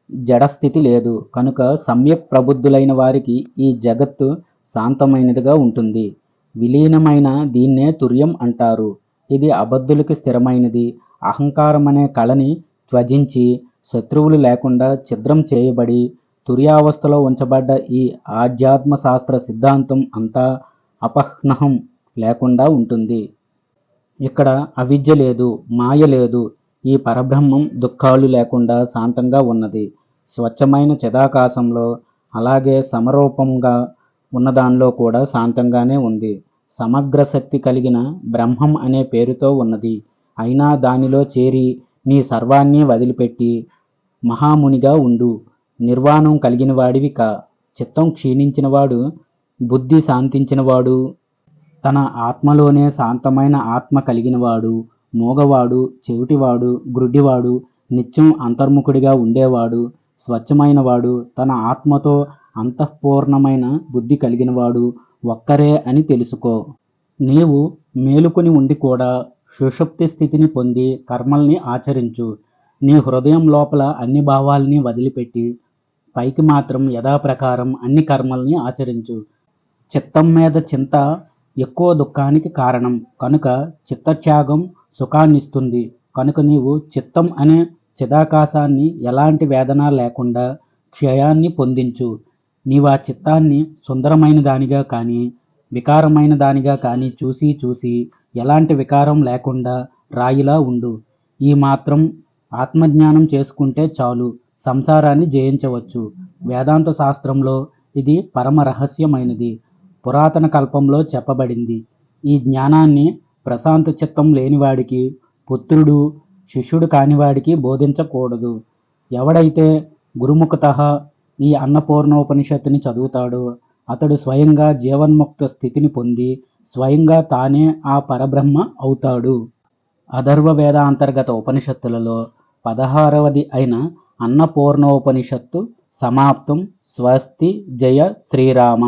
A: జడస్థితి లేదు కనుక సమ్యక్ ప్రబుద్ధులైన వారికి ఈ జగత్తు శాంతమైనదిగా ఉంటుంది. విలీనమైన దీన్నే తుర్యం అంటారు. ఇది అబద్ధులకి స్థిరమైనది. అహంకారం అనే కళని త్యజించి శత్రువులు లేకుండా ఛిద్రం చేయబడి తుర్యావస్థలో ఉంచబడ్డ ఈ ఆధ్యాత్మ శాస్త్ర సిద్ధాంతం అంతా అపహ్నహం లేకుండా ఉంటుంది. ఇక్కడ అవిద్య లేదు, మాయ లేదు. ఈ పరబ్రహ్మం దుఃఖాలు లేకుండా శాంతంగా ఉన్నది. స్వచ్ఛమైన చిదాకాశంలో అలాగే సమరూపంగా ఉన్నదానిలో కూడా శాంతంగానే ఉంది. సమగ్ర శక్తి కలిగిన బ్రహ్మం అనే పేరుతో ఉన్నది. అయినా దానిలో చేరి నీ సర్వాన్ని వదిలిపెట్టి మహామునిగా ఉండు. నిర్వాణం కలిగిన వాడివి కా. చిత్తం క్షీణించినవాడు, బుద్ధి శాంతించినవాడు, తన ఆత్మలోనే శాంతమైన ఆత్మ కలిగినవాడు, మూగవాడు, చెవిటివాడు, గ్రుడ్డివాడు, నిత్యం అంతర్ముఖుడిగా ఉండేవాడు, స్వచ్ఛమైనవాడు, తన ఆత్మతో అంతఃపూర్ణమైన బుద్ధి కలిగినవాడు ఒక్కరే అని తెలుసుకో. నీవు మేలుకొని ఉండి కూడా సుషుప్తి స్థితిని పొంది కర్మల్ని ఆచరించు. నీ హృదయం లోపల అన్ని భావాల్ని వదిలిపెట్టి పైకి మాత్రం యథాప్రకారం అన్ని కర్మల్ని ఆచరించు. చిత్తం మీద చింత ఎక్కువ దుఃఖానికి కారణం కనుక చిత్తత్యాగం సుఖాన్నిస్తుంది. కనుక నీవు చిత్తం అనే చిదాకాశాన్ని ఎలాంటి వేదన లేకుండా క్షయాన్ని పొందించు. నీవు ఆ చిత్తాన్ని సుందరమైన దానిగా కానీ వికారమైన దానిగా కానీ చూసి చూసి ఎలాంటి వికారం లేకుండా రాయిలా ఉండు. ఈ మాత్రం ఆత్మజ్ఞానం చేసుకుంటే చాలు, సంసారాన్ని జయించవచ్చు. వేదాంత శాస్త్రంలో ఇది పరమ రహస్యమైనది. పురాతన కల్పంలో చెప్పబడింది. ఈ జ్ఞానాన్ని ప్రశాంత చిత్తం లేనివాడికి, పుత్రుడు శిష్యుడు కానివాడికి బోధించకూడదు. ఎవడైతే గురుముఖతః ఈ అన్నపూర్ణోపనిషత్తుని చదువుతాడో అతడు స్వయంగా జీవన్ముక్త స్థితిని పొంది స్వయంగా తానే ఆ పరబ్రహ్మ అవుతాడు. అథర్వ వేద అంతర్గత ఉపనిషత్తులలో 16వది అయిన అన్నపూర్ణోపనిషత్తు సమాప్తం. స్వస్తి. జయ శ్రీరామ.